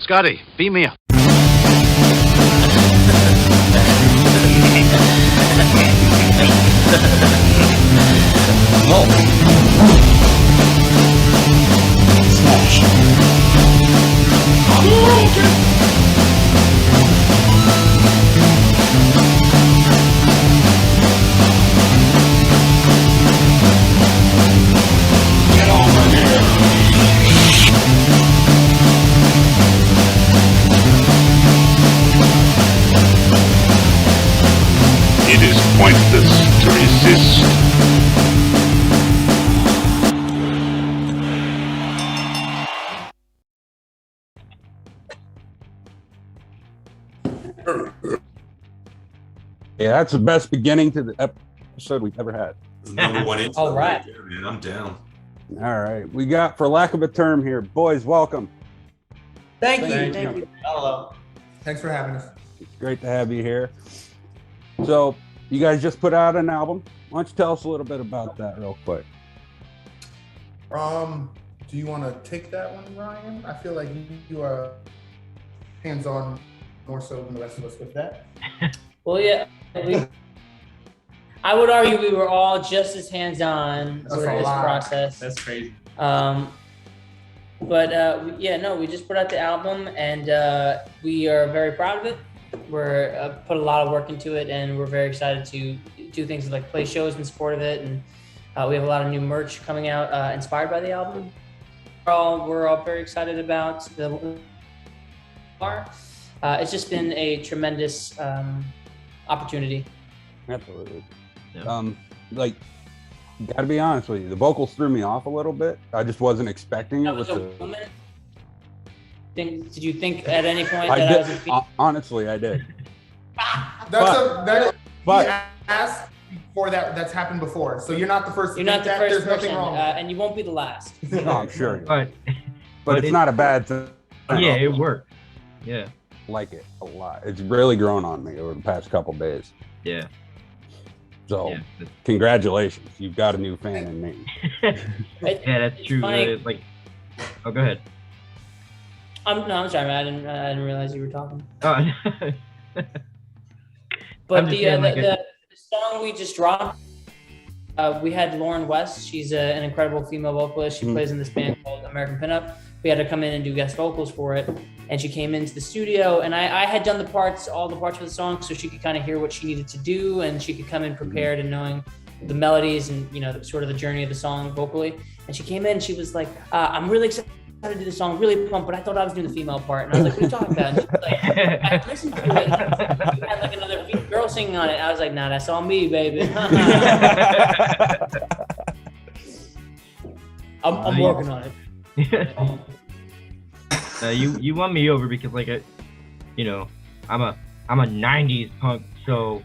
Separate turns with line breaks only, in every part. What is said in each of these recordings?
Scotty, beam me up.
Smash. Get over here.
It is pointless to resist.
Yeah, that's the best beginning to the episode we've ever had.
Number one intro.
All right.
there, man. I'm down.
All right, we got, for lack of a term here, boys, welcome.
Thank
Thank
you.
you.
Hello.
Thanks for having us.
It's great to have you here. So, you guys just put out an album. Why don't you tell us a little bit about that real quick?
Do you want to take that one, Ryan? I feel like you are hands-on more so than the rest of us with that.
Well, yeah, I would argue we were all just as hands-on
That's
with
a
this
lot.
process.
That's crazy.
We just put out the album, and we are very proud of it. We're put a lot of work into it, and we're very excited to do things like play shows in support of it, and we have a lot of new merch coming out inspired by the album. We're all very excited about the it's just been a tremendous opportunity.
Absolutely.
Yeah.
Like, gotta be honest with you, the vocals threw me off a little bit. I just wasn't expecting it.
That was a moment. Did you think at any point
I
that
did,
I was a female?
honestly, I did.
That
But
he asked before that. That's happened before, so you're not the first.
You're not the
that.
first
There's
person,
nothing wrong.
and you won't be the last.
no, I'm sure.
But
But it's not a bad thing.
yeah, it worked. Yeah.
I like it a lot. It's really grown on me over the past couple days.
Yeah.
So,
Yeah.
congratulations. You've got a new fan in me.
Yeah, that's true.
funny.
Oh, go ahead.
I'm sorry, man. I didn't realize you were talking.
Oh,
But
I'm just saying,
the song we just dropped, we had Lauren West. She's an incredible female vocalist. She plays in this band called American Pinup. We had her come in and do guest vocals for it, and she came into the studio. And I had done all the parts for the song, so she could kind of hear what she needed to do, and she could come in prepared and knowing the melodies and sort of the journey of the song vocally. And she came in, and she was like, "I'm really excited to do the song, really pumped, but I thought I was doing the female part." And I was like, "What are you talking about?" And she was like, "I listened to it. You had like another girl singing on it." I was like, "Nah, that's all me, baby." I'm working on it.
You won me over because I'm a 90s punk, so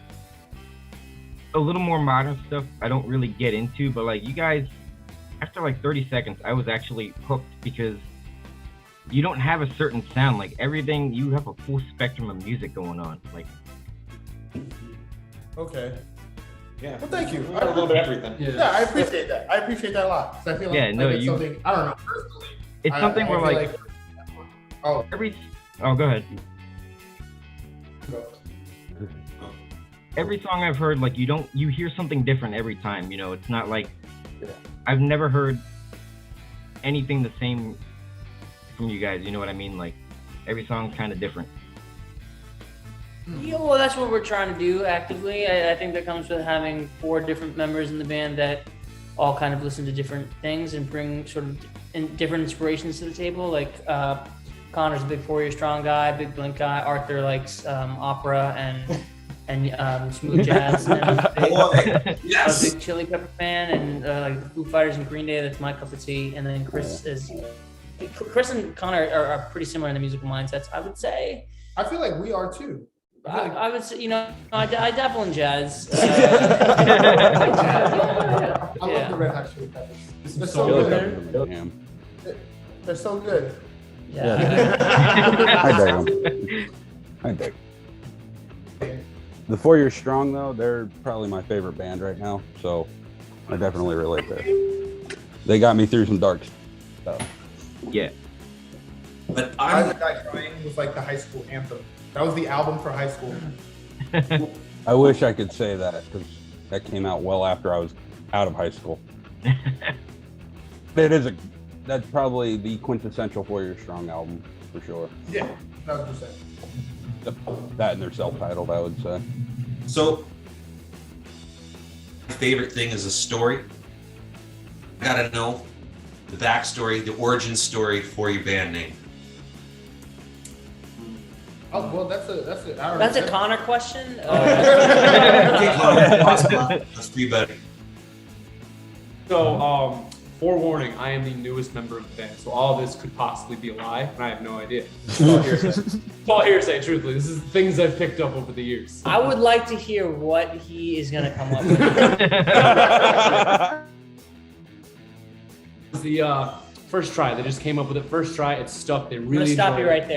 a little more modern stuff I don't really get into, but like you guys, after like 30 seconds I was actually hooked because you don't have a certain sound. Like everything, you have a full spectrum of music going on. Like
Okay.
Yeah.
Well, thank you.
A little bit of everything.
Yeah, I appreciate that. I appreciate that a lot. 'Cause I feel like,
Yeah, no,
it's
you-
something. I don't know. Personally,
it's something
I
where
feel
like
oh,
go ahead.
go.
Every song I've heard, like you hear something different every time. It's not like I've never heard anything the same from you guys. You know what I mean? Like every song's kind of different.
Yeah, well, that's what we're trying to do actively. I think that comes with having 4 different members in the band that all kind of listen to different things and bring sort of different inspirations to the table. Like Connor's a big 4 Year Strong guy, big Blink guy. Arthur likes opera and smooth jazz. And I'm a big Chili Pepper fan, and like the Foo Fighters and Green Day. That's my cup of tea. And then Chris and Connor are pretty similar in the musical mindsets, I would say.
I feel like we are too.
I would say, I dabble in jazz.
I love the Red Hot Chili Peppers. They're so good.
Damn.
They're so good.
Yeah.
I dig them. I dig. The 4 Year Strong, though, they're probably my favorite band right now, so I definitely relate there. They got me through some dark stuff.
Yeah.
But
I
I'm
Would Die Trying was like the high school anthem. That was the album for high school.
I wish I could say that because that came out well after I was out of high school. That's probably the quintessential 4 Year Strong album for sure.
Yeah, that was just it.
That and their self-titled, I would say.
so. My favorite thing is a story. I gotta know the backstory, the origin story for your band name.
Oh well, that's a.
That's a Connor question.
Okay, Connor, let's be better.
So, forewarning, I am the newest member of the band, so all of this could possibly be a lie, and I have no idea. It's all hearsay. It's all hearsay, truthfully. This is things I've picked up over the years.
I would like to hear what he is gonna come up with.
The first try, they just came up with it first try. It stuck. They
I'm
really
gonna stop
enjoyed
you
it.
right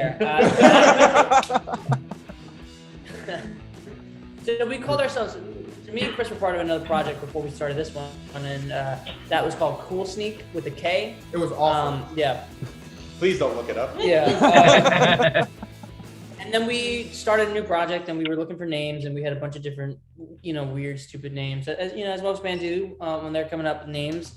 there. So we called ourselves. Me and Chris were part of another project before we started this one, and that was called Cool Sneak with a K.
It was awesome.
Yeah.
Please don't look it up.
Yeah. And then we started a new project, and we were looking for names, and we had a bunch of different, weird, stupid names, as most bands do when they're coming up with names.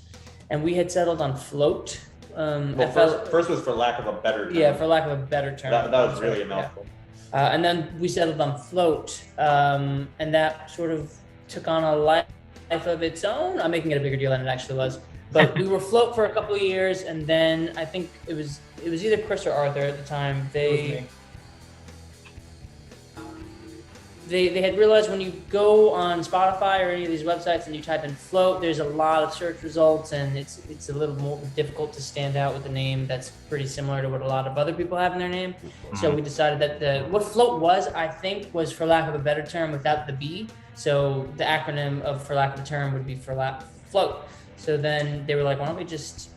And we had settled on Float.
Well, first was for lack of a better term.
Yeah, for lack of a better term.
That was really a mouthful.
And then we settled on Float, and that sort of took on a life of its own. I'm making it a bigger deal than it actually was. But we were Float for a couple of years, and then I think it was either Chris or Arthur at the time. They had realized when you go on Spotify or any of these websites and you type in Float, there's a lot of search results, and it's a little more difficult to stand out with a name that's pretty similar to what a lot of other people have in their name. So we decided that what Float was, I think, was for lack of a better term without the B. So the acronym of for lack of a term would be Float. So then they were like, why don't we just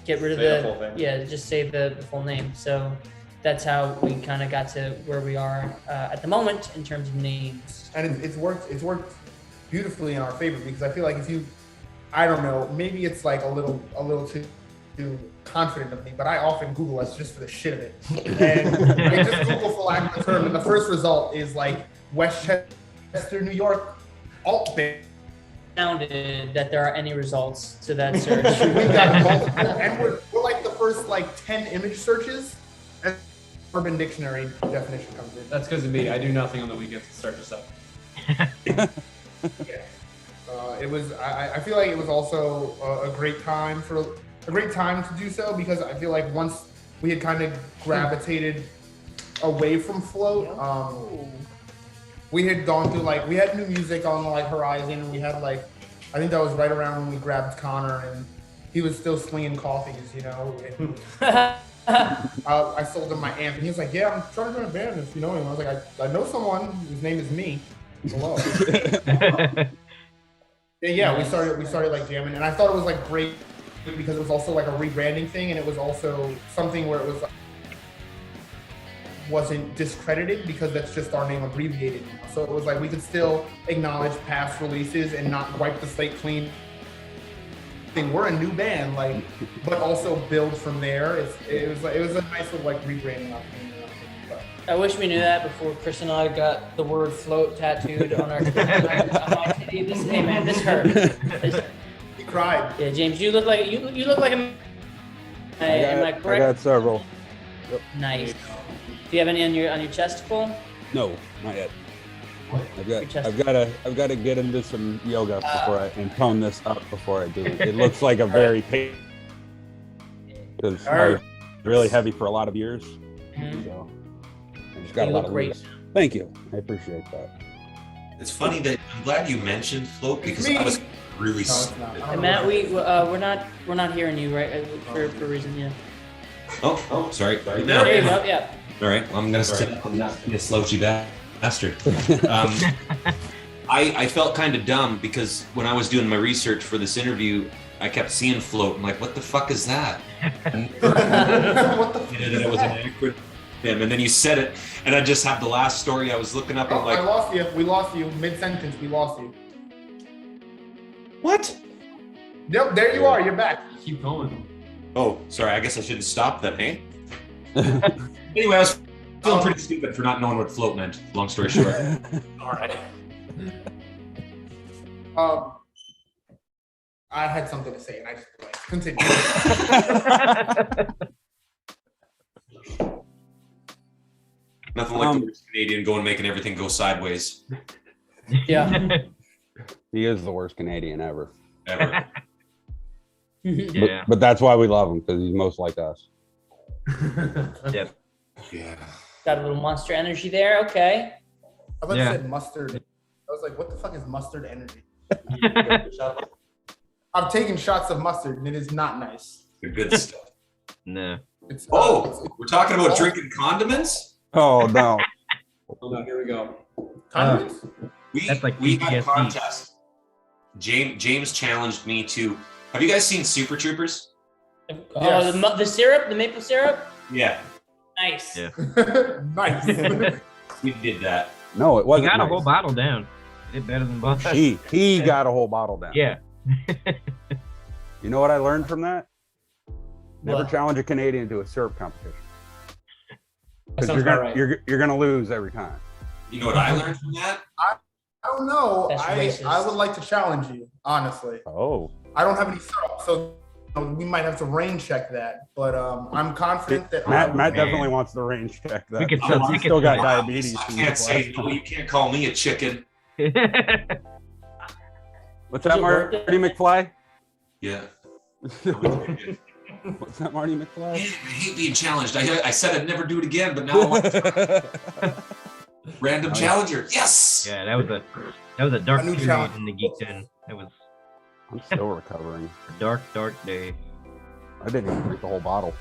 get rid of
Say the full thing.
just say the full name. So that's how we kind of got to where we are at the moment in terms of names.
And it's worked beautifully in our favor, because I feel like I don't know, maybe it's like a little too confident of me, but I often Google us just for the shit of it. And I just Google for lack of a term, and the first result is like Westchester, New York alt band.
Sounded that there are any results to that search.
We've got multiple, and we're like the first like 10 image searches, and Urban Dictionary definition comes in.
That's because of me. I do nothing on the weekends to start this up.
Yeah. It was. I feel like it was also a great time to do so, because I feel like once we had kind of gravitated away from Float, we had gone through we had new music on the horizon, and we had I think that was right around when we grabbed Connor, and he was still slinging coffees, And, I sold him my amp, and he was like, "Yeah, I'm trying to join a band if you know him." I was like, "I know someone whose name is me." Hello. Yeah, we started jamming, and I thought it was great because it was also a rebranding thing, and it was also something where it wasn't discredited, because that's just our name abbreviated now. So it was we could still acknowledge past releases and not wipe the slate clean. We're a new band, but also build from there. It was a nice little rebranding opportunity.
I wish we knew that before Chris and I got the word Float tattooed on our titty. Hey man, this hurt.
He cried.
Yeah, James, you look like a. Am I
I
correct?
got several.
Nice. Do you have any on your chesticle?
No, not yet.
Your chest.
I've got to get into some yoga before and tone this up before I do it. It looks like a very because I was really heavy for a lot of years.
Mhm.
So I just got
You
a lot
look
of
great.
loose. Thank you. I appreciate that.
It's funny that I'm glad you mentioned Float, because I was really
No, it's not.
And Matt, we're not hearing you right for a reason. Yeah.
Oh, sorry.
There you
Now.
go. Yeah.
All right. Well, I'm gonna sit up and not be a slouchy bastard. I felt kind of dumb because when I was doing my research for this interview, I kept seeing Float. I'm like, what the fuck is that? And
What the
that it was an acronym, and then you said it, and I just have the last story I was looking up. And
Oh,
I'm like,
I lost you. We lost you mid-sentence. We lost you.
what?
Yep, there you are. You're back.
Keep going.
Oh, sorry. I guess I shouldn't stop then, hey? Anyway, I was feeling pretty stupid for not knowing what float meant. Long story short.
All right.
I had something to say and I just blanked. Continue.
Nothing like the worst Canadian going making everything go sideways.
Yeah.
He is the worst Canadian ever.
Ever.
Yeah.
But that's why we love him, because he's most like us.
Yep.
Yeah.
Got a little monster energy there. Okay.
I thought
Yeah.
you said mustard. I was like, what the fuck is mustard energy? I'm taking shots of mustard and it is not nice.
The good stuff.
No.
It's,
We're talking about drinking condiments?
Oh, no.
Hold on, here we go.
condiments?
That's like
we had a
PTSD.
contest. James challenged me to. Have you guys seen Super Troopers?
Oh,
Yes.
the syrup, the maple syrup.
Yeah,
Nice.
Yeah.
Nice.
we did that.
No, it
He
wasn't.
got a
nice.
whole bottle down. He did better than both.
He got a whole bottle down.
Yeah.
You know what I learned from that? Never
What?
challenge a Canadian to a syrup competition.
That
Because
sounds
you're
about
gonna
right.
you're gonna lose every time.
You know what I learned from that?
I don't know.
That's
I
racist.
would like to challenge you, honestly.
Oh.
I don't have any syrup, so we might have to rain check that. But I'm confident that
Matt
man.
definitely wants the range check that.
We could
because
sell
he's
tickets
still got
for
Wow,
diabetes.
I
from
can't
this
say
last
no.
time.
You can't call me a chicken.
What's
Does
that,
it work?
Marty McFly?
Yeah.
What's that, Marty
Man, I
McFly?
hate being challenged. I said I'd never do it again, but now I want to. Random challenger. Yes.
Yeah, that was a dark
A new
period
challenge.
in the Geek Den. That was
I'm still recovering.
a dark, dark day.
I didn't even drink the whole bottle.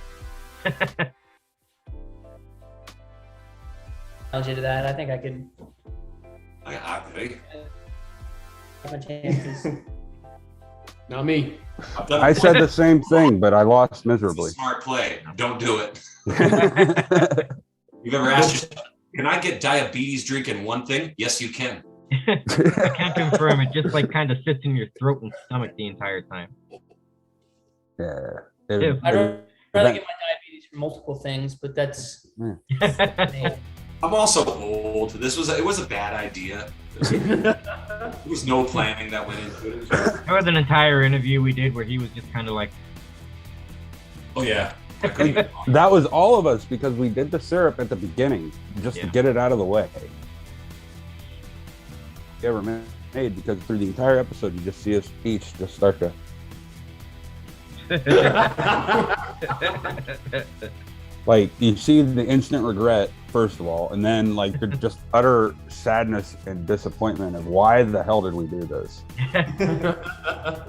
Challenge you to that. I think I could
Hey,
have a chances.
Not me.
I've done
I
it.
said the same thing, but I lost
It's a
miserably.
smart play. Don't do it. You've ever asked yourself, can I get diabetes drinking one thing? Yes, you can.
I can't confirm. It just like kind of sits in your throat and stomach the entire time.
Yeah.
Ew.
I'd rather get my diabetes from multiple things, but that's me.
I'm also old. It was a bad idea. There was no planning that went into it.
There was an entire interview we did where he was just kind of like,
Oh yeah. I couldn't even-
That was all of us because we did the syrup at the beginning just to
Yeah.
get it out of the way. Ever made because through the entire episode you just see us each just start to like you see the instant regret first of all, and then like the just utter sadness and disappointment of why the hell did we do this?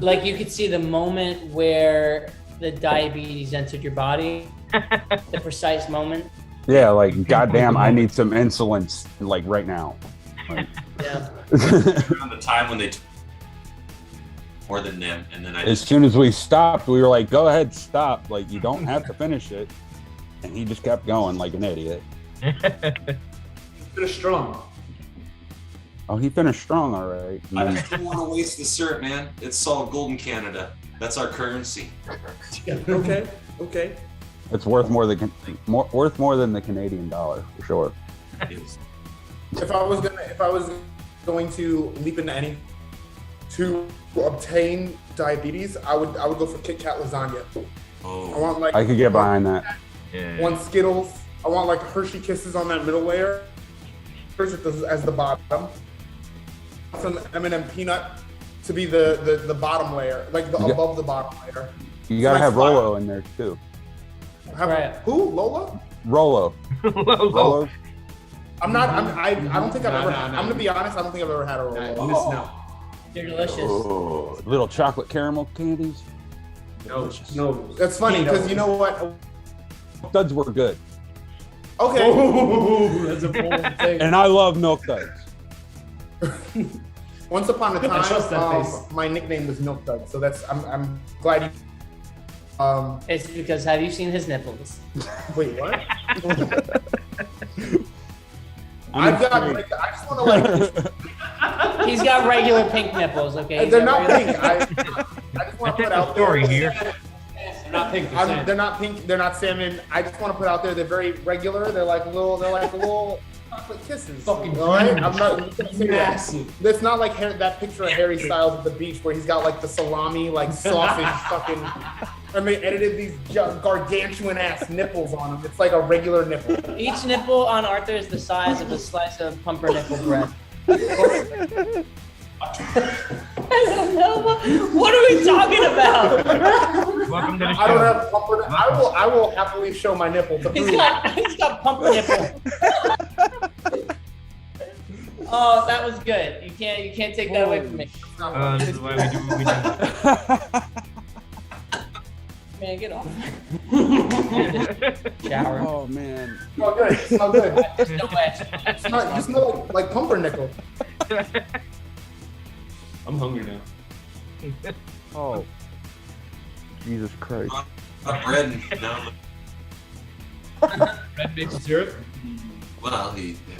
Like you could see the moment where the diabetes entered your body, the precise moment.
Yeah, like goddamn, I need some insulin like right now. Like,
Yeah.
around the time when they took more than them, and then I
as
just
soon as we stopped, we were like, "Go ahead, stop! Like you don't have to finish it." And he just kept going like an idiot.
Finish strong.
Oh, he finished strong, all right. And
I
then-
just don't want to waste the syrup, man. It's solid gold in Canada. That's our currency.
Okay. Okay.
it's worth more than worth more than the Canadian dollar for sure.
It's-
If I was going to leap into any to obtain diabetes, I would go for Kit Kat lasagna. I
Oh,
want like
I could get behind that.
yeah.
one Skittles. I want like Hershey Kisses on that middle layer as the bottom. Some M&M peanut to be the bottom layer, like the
Yeah.
above the bottom layer.
You gotta
Nice
have
flat.
Rolo in there too.
Right.
Who? Lola?
Rolo. Rolos.
I don't think I've
Nah,
ever.
nah, nah.
I'm gonna be honest. I don't think I've ever had a Rolo.
Nah, miss no.
They're delicious.
Oh, little chocolate caramel candies.
No. No.
That's funny because you know what?
Duds were good,
Okay.
Oh, that's a bold thing.
and I love milk duds.
Once upon a
I trust that
time,
face.
my nickname was Milk Dud, so I'm glad you.
It's because have you seen his nipples?
Wait, what?
I'm
I've got.
intrigued.
I just want to like.
He's got regular pink nipples, okay? He's
They're
got
not
regular-
pink. I just want to
That's
put
the
out
story
there.
here.
They're not pink. They're salmon.
They're not pink. They're not salmon. I just want to put out there they're very regular. They're like little chocolate kisses.
Fucking
all right. I'm not
massive.
It's not like that picture of Harry Styles at the beach where he's got like the salami like sausage fucking. And they edited these gargantuan ass nipples on them. It's like a regular nipple.
Each nipple on Arthur is the size of a slice of pumpernickel bread. I don't know. What are we talking about?
Welcome to the show.
I don't have pumpernickel. I will happily show my nipple.
He's got pumpernickel. Oh, that was good. You can't take that away from me.
This is why we do what we do.
Man, get off. Shower.
Oh man.
Oh, good. It smells good.
There's no way.
You smell like pumpernickel.
I'm hungry now.
Oh. Jesus Christ.
Bread. No.
Red maple syrup.
Well, I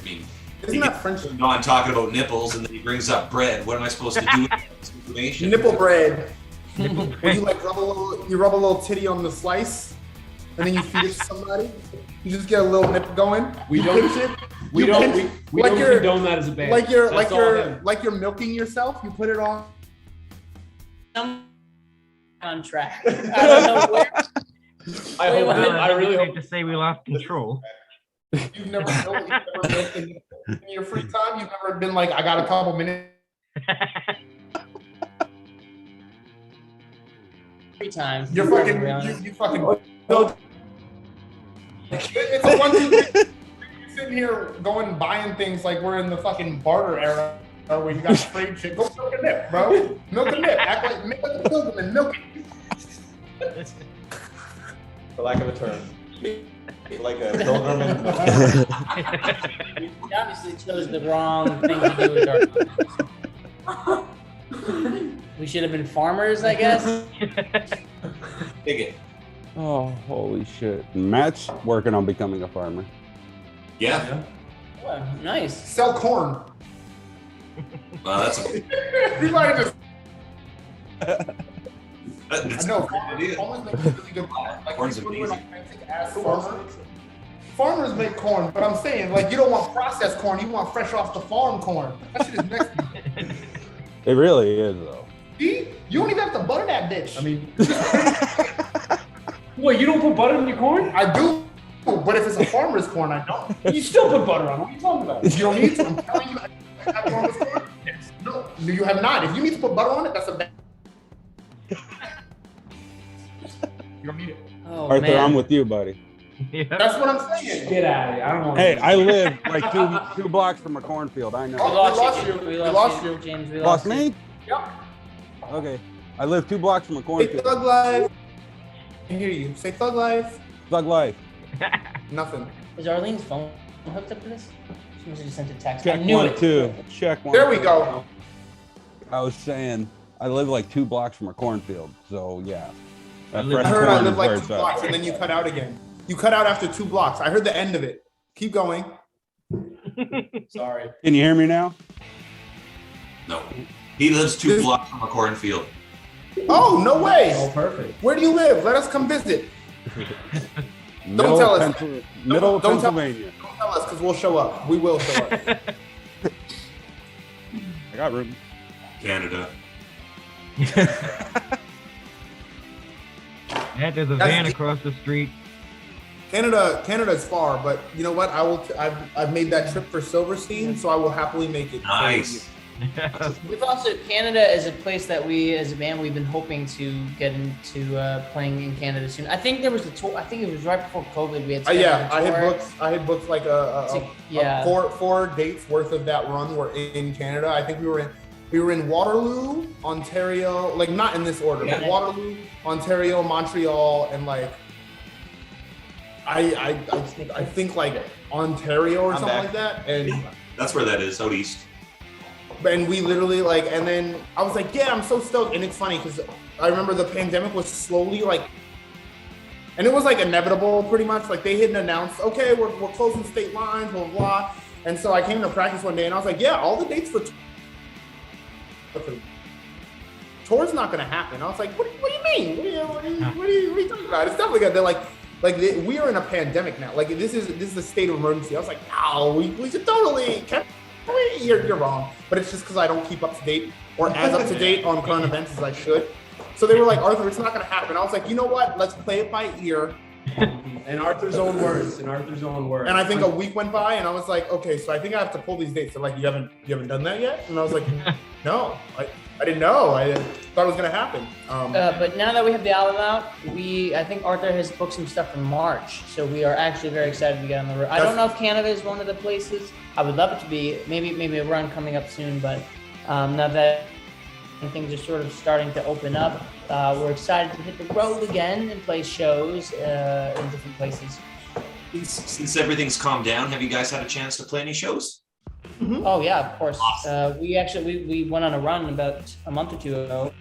mean.
Isn't that French?
No, I'm talking about nipples, and then he brings up bread. What am I supposed to do with this information?
Nipple bread. Where you like rub a little titty on the slice, and then you feed it to somebody. You just get a little nip going.
We don't condone that as a band.
Like you're milking yourself. You put it on.
On track. I don't know where.
I really hope to say we lost control.
You've never milked in your free time. You've never been like, I got a couple minutes.
Free time.
You're fucking. You fucking. No. It's a 1, 2, 3. You're sitting here buying things like we're in the fucking barter era where you got trade shit. Go milk a nip, bro. Milk a nip. Make like a pilgrim and milk it.
For lack of a term. Like a pilgrim and...
We obviously chose the wrong thing to do with our lives. We should have been farmers, I guess.
Dig it.
Oh, holy shit. Matt's working on becoming a farmer.
Yeah.
Oh, nice.
Sell corn.
Well, that's a
You might just.
that's
I know.
a great idea.
Farmers make really good corn. Like,
Corn's
people who are,
amazing.
like, fancy ass farmers. Farmers make corn, but I'm saying, like, you don't want processed corn. You want fresh off the farm corn. That shit is next to you.
It really is, though.
See? You don't even have to butter that bitch.
I mean, what? You don't put butter in your corn?
I do, but if it's a farmer's corn, I don't.
You still put butter on. What are you talking about?
You don't need to. I'm telling you, I have farmer's corn. Yes. No, you have not. If you need to put butter on it, that's a bad. You don't need it.
Oh,
Arthur,
man.
I'm with you, buddy.
Yeah.
That's what I'm saying.
Get out of here. I don't want
Hey, I live like two blocks from a cornfield. I
We
know.
Oh,
lost you.
We lost you.
James. We
Lost
lost
me?
Yep.
Okay. I live 2 blocks from a
Say
cornfield.
thug life. I hear you. Say thug life.
Thug life.
Nothing.
Is Arlene's phone hooked up to this? She must have just sent a text.
Check
I knew
1,
it.
2. Check 1.
There we go.
I was saying, I live like 2 blocks from a cornfield. So, yeah. That
I
fresh
I heard
corn
I
is
live
where
like
it's
2
at.
blocks, and then you cut out again. You cut out after 2 blocks. I heard the end of it. Keep going.
Sorry.
Can you hear me now?
No. He lives 2 blocks from a cornfield.
Oh, no way.
Oh, perfect.
Where do you live? Let us come visit.
Middle
tell us.
Middle
Don't tell-
Pennsylvania.
Don't tell us because we'll show up. We will show up.
I got room.
Canada.
Yeah, there's a
That's
van
deep.
across the street.
Canada's far, but you know what? I've made that trip for Silverstein, so I will happily make it.
Nice.
We've also Canada is a place that we as a band we've been hoping to get into playing in Canada soon. I think there was a tour. I think it was right before COVID. We had
Yeah,
scheduled a tour.
I had booked like
Yeah.
four dates worth of that run were in Canada. I think we were in Waterloo, Ontario, like not in this order, but Waterloo, Ontario, Montreal, and like I think like Ontario or something like that. And
That's where that is, out east.
and we literally like, and then I was like, yeah, I'm so stoked. And it's funny because I remember the pandemic was slowly like, and it was like inevitable pretty much. Like they hadn't announced, okay, we're closing state lines, blah, blah, blah. And so I came to practice one day and I was like, yeah, all the dates for tour's not gonna happen. I was like, what do you mean? What are you talking about? It's definitely gonna. They're like we are in a pandemic now. Like this is a state of emergency. I was like, no, we should totally. You're wrong. But it's just because I don't keep up to date or as up to date on current events as I should. So they were like, Arthur, it's not gonna happen. I was like, you know what? Let's play it by ear.
In Arthur's own words. And
I think a week went by, and I was like, okay, so I think I have to pull these dates. They're like, you haven't done that yet? And I was like, no, I didn't know. I thought it was gonna happen.
But now that we have the album out, I think Arthur has booked some stuff for March, so we are actually very excited to get on the road. I don't know if Canada is one of the places. I would love it to be. Maybe a run coming up soon, but now that things are sort of starting to open up, we're excited to hit the road again and play shows in different places.
Since everything's calmed down, have you guys had a chance to play any shows?
Mm-hmm.
Oh yeah, of course. We went on a run about a month or two ago.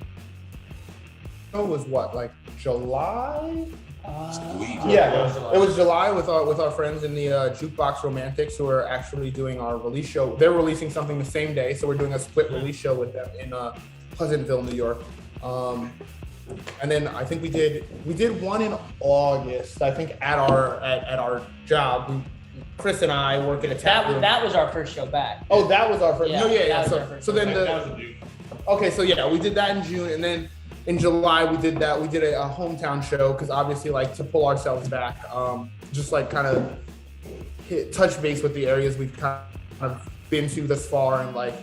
It was what, like July?
Sweet.
Yeah, it was July with our friends in the Jukebox Romantics, who are actually doing our release show. They're releasing something the same day, so we're doing a split release show with them in Pleasantville, New York. And then I think we did one in August. I think at our job, Chris and I work in a tap room.
That was our first show back.
Oh, that was our first.
Yeah,
No, yeah.
that was our first
So
show
then
back.
okay, so yeah, we did that in June, and then in July we did that. We did a hometown show because obviously, like, to pull ourselves back, just like kind of touch base with the areas we've kind of been to thus far, and like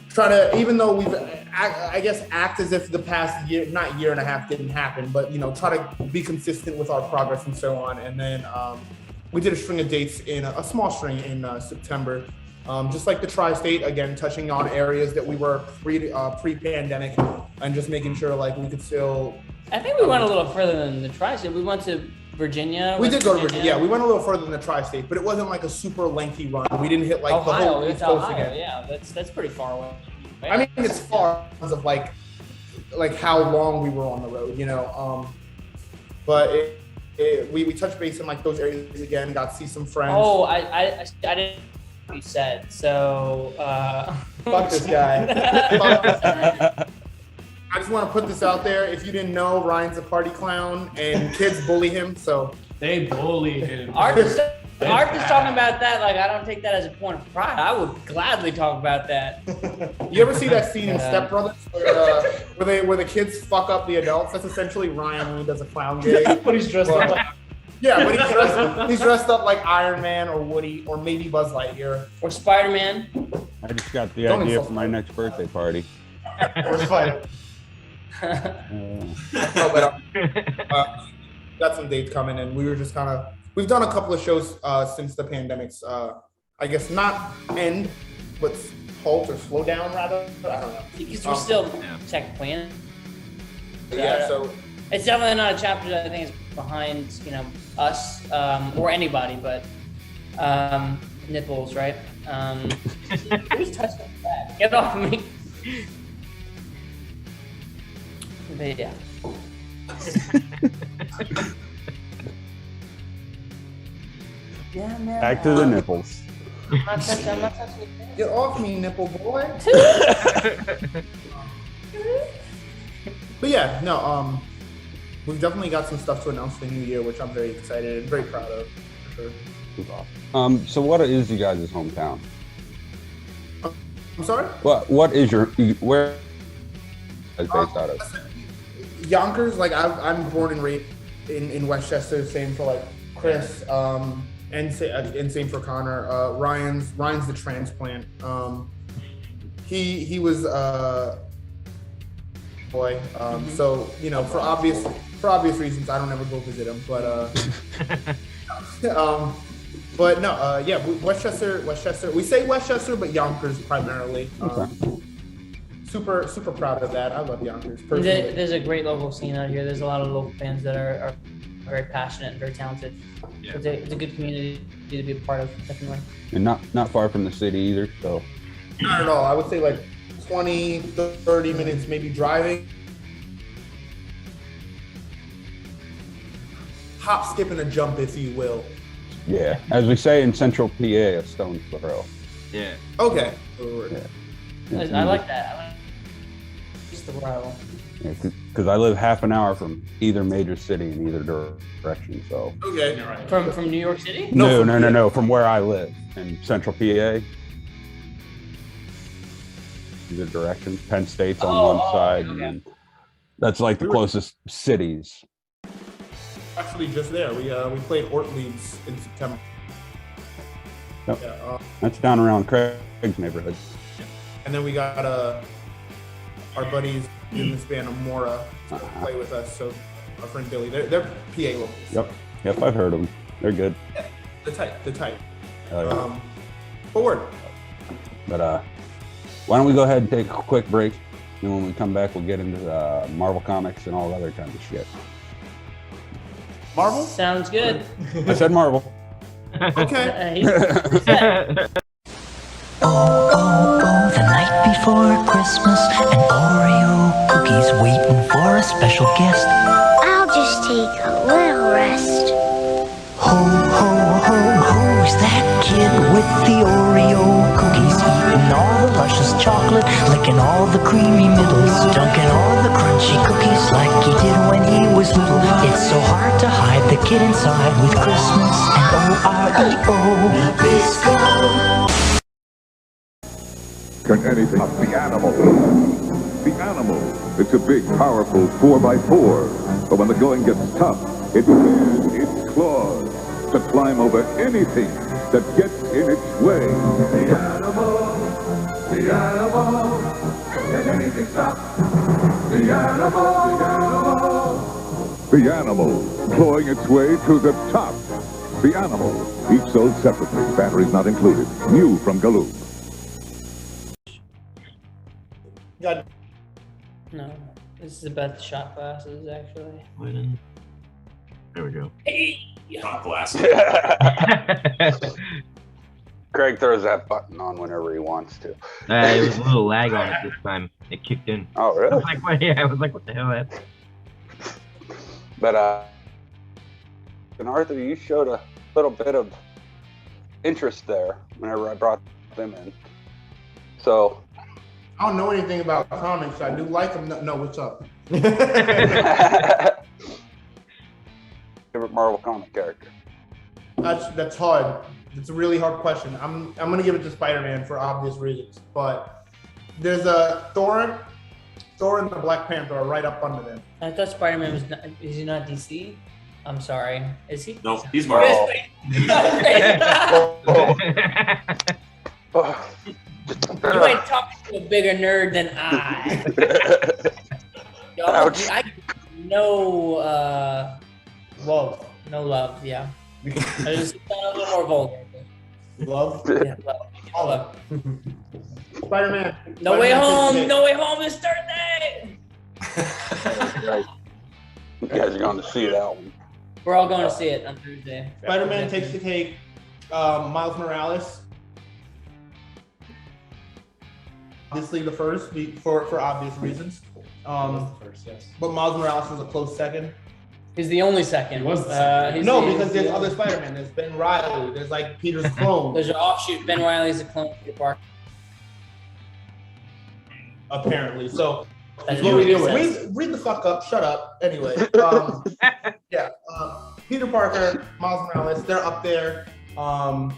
try to, even though we've I guess act as if the past year and a half didn't happen, but try to be consistent with our progress and so on. And then we did a string of dates in a small string in September. Just like the tri-state, again, touching on areas that we were pre-pandemic, and just making sure like we could still.
I think we went a little further than the tri-state. We went to Virginia.
We did go to Virginia. Yeah, we went a little further than the tri-state, but it wasn't like a super lengthy run. We didn't hit like
Ohio.
the whole
It's
East Coast
Ohio.
again.
Yeah, that's pretty far away.
I mean, it's far because of like how long we were on the road, But we touched base in like those areas again. Got to see some friends.
Oh, I didn't. You said so.
Fuck this guy. Fuck this guy. I just want to put this out there. If you didn't know, Ryan's a party clown, and kids bully him. So
They bully him.
Artist talking about that, like, I don't take that as a point of pride. I would gladly talk about that.
you ever see that scene in Step Brothers where the kids fuck up the adults? That's essentially Ryan when he does a clown gig.
But he's dressed up.
Yeah, but he's dressed up like Iron Man or Woody or maybe Buzz Lightyear.
Or Spider-Man.
I just got the
Don't
idea
insult
for my next birthday party.
Or Spider. No, but got some dates coming, and we were just we've done a couple of shows since the pandemic's I guess not end, but halt or slow down rather. I don't know.
Because we're still technically in.
Yeah, so
It's definitely not a chapter that I think is behind, us or anybody, but nipples, right? Who's touching that? Get off of me. But yeah. Yeah, man.
Back to the nipples.
I'm not touching it.
get off me, nipple boy. But yeah, no, we've definitely got some stuff to announce for the new year, which I'm very excited and very proud of, for sure.
So what is you guys' hometown?
I'm sorry?
What is where is based out of?
Yonkers, like I'm born and raised in Westchester, same for like Chris, and same for Connor. Ryan's the transplant. He was boy. So for obvious reasons, I don't ever go visit him. But no, yeah, Westchester. We say Westchester, but Yonkers primarily.
Okay.
Super proud of that. I love Yonkers personally.
There's a great local scene out here. There's a lot of local fans that are very passionate and very talented.
Yeah.
It's a good community to be a part of, definitely.
And not far from the city either. So
Not at all. I would say like 20, 30 minutes maybe driving. Hop, skip, and a jump, if you will.
yeah, as we say in Central PA, a stone's throw.
Yeah.
Okay.
Yeah.
I like that. Just the row.
Because I live half an hour from either major city in either direction. So
Okay.
From New York City?
no, from where I live in Central PA. Either direction. Penn State's on one side, and then that's like the closest cities.
Actually, just there. We played Ortlieb's in September.
Yep.
Yeah,
That's down around Craig's neighborhood.
and then we got our buddies in this band, Amora, to play with us. So our friend Billy, they're PA locals.
Yep, I've heard of them. They're good.
They're tight.
Hell yeah.
Forward.
But why don't we go ahead and take a quick break, and when we come back, we'll get into Marvel comics and all other kinds of shit.
Marvel?
Sounds good.
I said Marvel.
Okay.
Oh, the night before Christmas, an Oreo cookie's waiting for a special guest.
I'll just take a little rest.
Ho, ho, ho, who's that kid with the Oreo cookies? Eating all the luscious chocolate, licking all the creamy middles, dunking all the crunchy cookies like he did when he was little. It's so hard to hide the kid inside with Christmas and O-R-E-O. Bisco.
Can anything up the animal? The animal. It's a big, powerful 4x4. But when the going gets tough, it uses its claws to climb over anything that gets in its way. The animal. Can anything stop? The animal. The animal, clawing its way to the top. The animal. Each sold separately, batteries not included. New from Galoob.
No, this is about the shot glasses, actually.
There we go.
Shot glasses.
Craig throws that button on whenever he wants to.
It was a little lag on it this time. It kicked in.
Oh,
I
really?
was like, what? Yeah, I was like, what the hell? That?
But and Arthur, you showed a little bit of interest there whenever I brought them in. So
I don't know anything about comics. I do like them. No, what's up?
favorite Marvel comic character?
That's hard. It's a really hard question. I'm gonna give it to Spider-Man for obvious reasons, but there's a Thor and the Black Panther are right up under them.
I thought Spider-Man was not, is he not DC? I'm sorry. Is he?
No, he's Marvel.
You ain't talking to a bigger nerd than I. I no love, yeah. I just sound a little more vulgar.
Love?
Yeah, love.
Spider-Man.
No Way Home is Thursday.
You guys are going to see that one.
We're all going to see it on Thursday.
Spider-Man takes the cake. Miles Morales. Obviously the first, for obvious reasons. But Miles Morales is a close second.
He's the only second.
He was the second.
Because there's other Spider-Man. There's Ben Reilly. There's like Peter's clone.
There's an offshoot. Ben Reilly's a clone of Peter Parker.
Apparently. So
That's
what we
what
do.
it says.
Read the fuck up. Shut up. Anyway. Peter Parker, Miles Morales, they're up there. I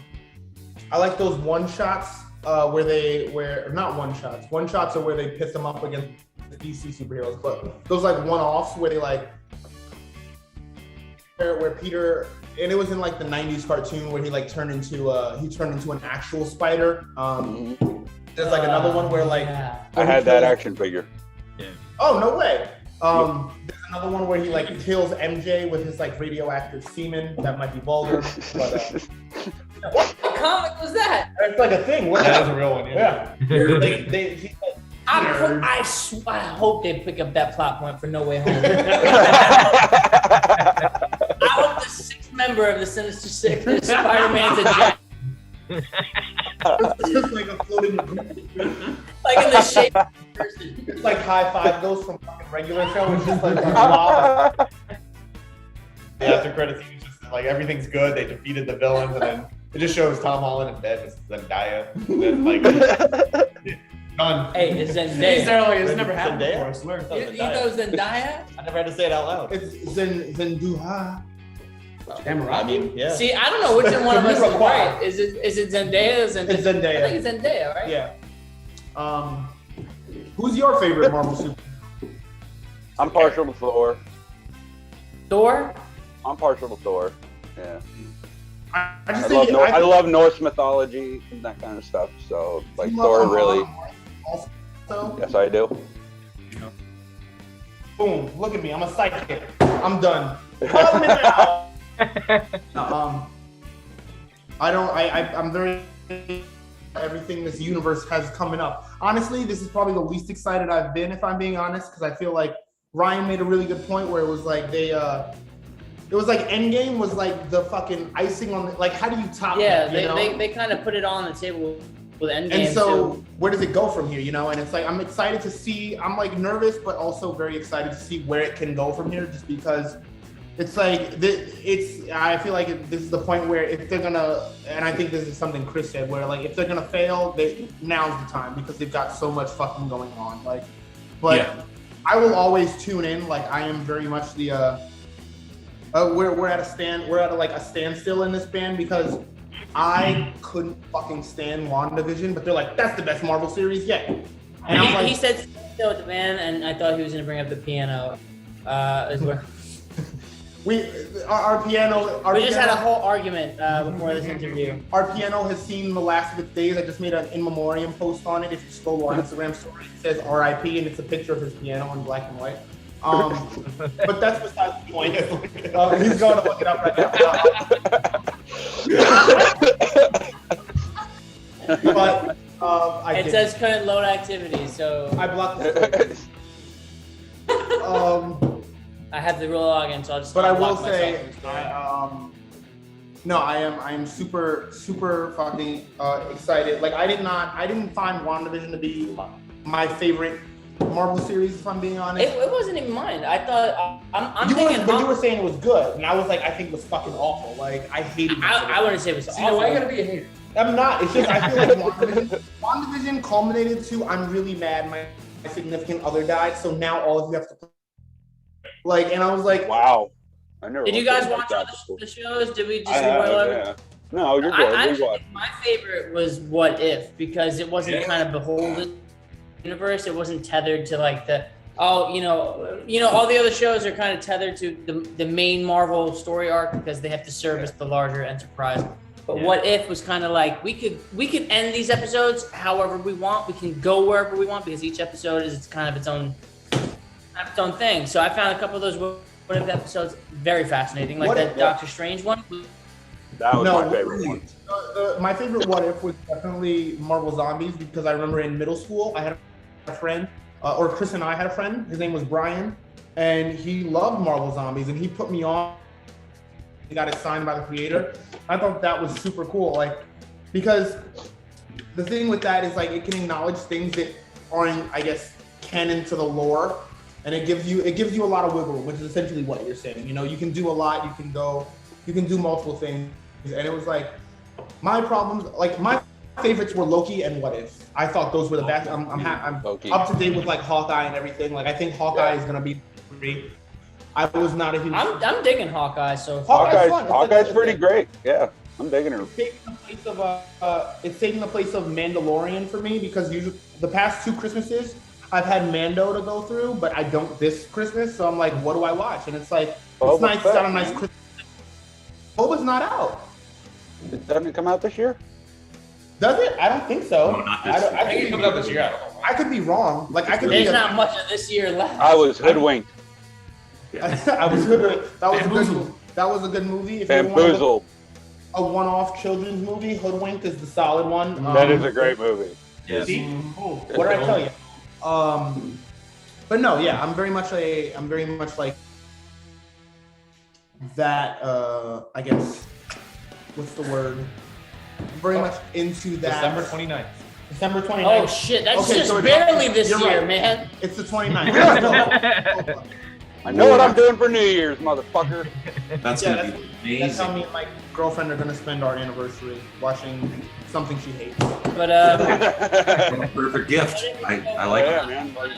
like those one-shots one-shots are where they piss them up against the DC superheroes, but those like one-offs where they like where Peter, and it was in like the 90s cartoon where he like turned into an actual spider. There's like another one where like
I had that action figure.
Yeah.
Oh, no way. There's another one where he like kills MJ with his like radioactive semen. That might be vulgar, but
What comic was that?
it's like a thing.
That is a real one, yeah.
I hope they pick up that plot point for No Way Home. I hope the sixth member of the Sinister Six is Spider-Man's a jack.
It's just like a floating
Like in the shape of a person.
It's like high five goes from fucking regular show. It's just like lava.
The after credits scene is just like everything's good. They defeated the villains, and then it just shows Tom Holland in bed with Zendaya. And then like
None.
Hey, it's
He's
Zendaya.
there like it's never happened
Zendaya?
before. I swear.
You know Zendaya?
I never had to say it out loud.
It's Zenduha.
I mean, yeah.
See, I don't know which one of us is
Required.
right. Is it Zendaya or Zendaya?
It's Zendaya.
I think it's Zendaya, right?
Yeah. Who's your favorite Marvel super?
I'm partial to Thor.
Thor?
I'm partial to Thor. Yeah.
I just
I
think
love, I love Norse mythology and that kind of stuff. So, like, Thor really.
Also,
Yes, I do.
boom! Look at me. I'm a psychic. I'm done. 12 minutes out. I'm very everything this universe has coming up. Honestly, this is probably the least excited I've been, if I'm being honest, because I feel like Ryan made a really good point where it was like it was like Endgame was like the fucking icing on the, like, how do you top
Yeah,
that,
they kind of put it on the table with Endgame.
and so
too.
where does it go from here, and it's like I'm excited to see, I'm like nervous but also very excited to see where it can go from here, just because it's like I feel like this is the point where if they're gonna, and I think this is something Chris said, where like if they're gonna fail, now's the time, because they've got so much fucking going on, like, but
Yeah.
I will always tune in. Like, I am very much the we're at a standstill in this band, because I couldn't fucking stand WandaVision, but they're like, that's the best Marvel series yet. And I'm like,
He said still with the band, and I thought he was gonna bring up the piano as well.
our piano.
We just had a whole argument before this interview.
Our piano has seen the last of its days. I just made an in memoriam post on it. If you scroll our Instagram story, it says R.I.P. and it's a picture of his piano in black and white. But that's besides the point. He's going to look it up right now. But
it says current load activity, so
I blocked the
I have the log in, so I'll just.
But I will
unblock
say,
myself.
I am super fucking excited. Like, I didn't find WandaVision to be my favorite Marvel series, if I'm being honest.
It wasn't even mine. I thought I'm
you
thinking.
you were saying it was good, and I was like, I think it was fucking awful. Like, I hated it.
I wouldn't say it was awful.
Why you gotta be a hater?
I'm not. It's just I feel like WandaVision culminated to, I'm really mad my significant other died, so now all of you have to play. Like, and I was like,
wow. I never.
Did you guys watch all the shows? Did we just spoil it?
Yeah. No, you're good.
I
We watched.
think my favorite was What If, because it wasn't kind of beholden to the universe. It wasn't tethered to like all the other shows are kind of tethered to the main Marvel story arc because they have to service the larger enterprise. But What If was kind of like we could end these episodes however we want. We can go wherever we want because each episode is kind of its own thing. So I found a couple of those What If episodes very fascinating, like that Doctor Strange one.
That was my favorite one.
My favorite What If was definitely Marvel Zombies, because I remember in middle school I had a friend, or Chris and I had a friend. His name was Brian, and he loved Marvel Zombies, and he put me on. He got it signed by the creator. I thought that was super cool, like, because the thing with that is like it can acknowledge things that aren't, I guess, canon to the lore. And it gives you a lot of wiggle room, which is essentially what you're saying. You can do a lot, you can do multiple things. And it was like, my problems, like my favorites were Loki and What If. I thought those were the best. I'm up to date with like Hawkeye and everything. Like, I think Hawkeye is gonna be great. I was not a huge.
I'm digging Hawkeye so
far.
Hawkeye's pretty great. Yeah, I'm digging her.
It's taking the place of Mandalorian for me, because usually the past 2 Christmases I've had Mando to go through, but I don't this Christmas, so I'm like, what do I watch? And it's like, it's nice, it's got a nice Christmas. Boba's not out.
It doesn't come out this year?
Does it? I don't think so.
No, not this year.
I think it comes out this year. I could be wrong. Like, I could.
There's not much of this year left.
I was hoodwinked.
I was hoodwinked. That was a good movie. If
Bamboozled.
A one-off children's movie, Hoodwinked is the solid one.
That is a great movie.
Yes.
See? What did I tell you? But no, yeah, I'm very much like that. I guess, what's the word? Very much into that.
December 29th.
December 29th.
Oh shit, that's just barely this year, man.
It's the 29th.
I know what I'm doing for New Year's, motherfucker.
That's gonna be amazing.
That's how me and my girlfriend are gonna spend our anniversary, watching something she hates.
But
Perfect gift. I like
Yeah,
it.
man. Like,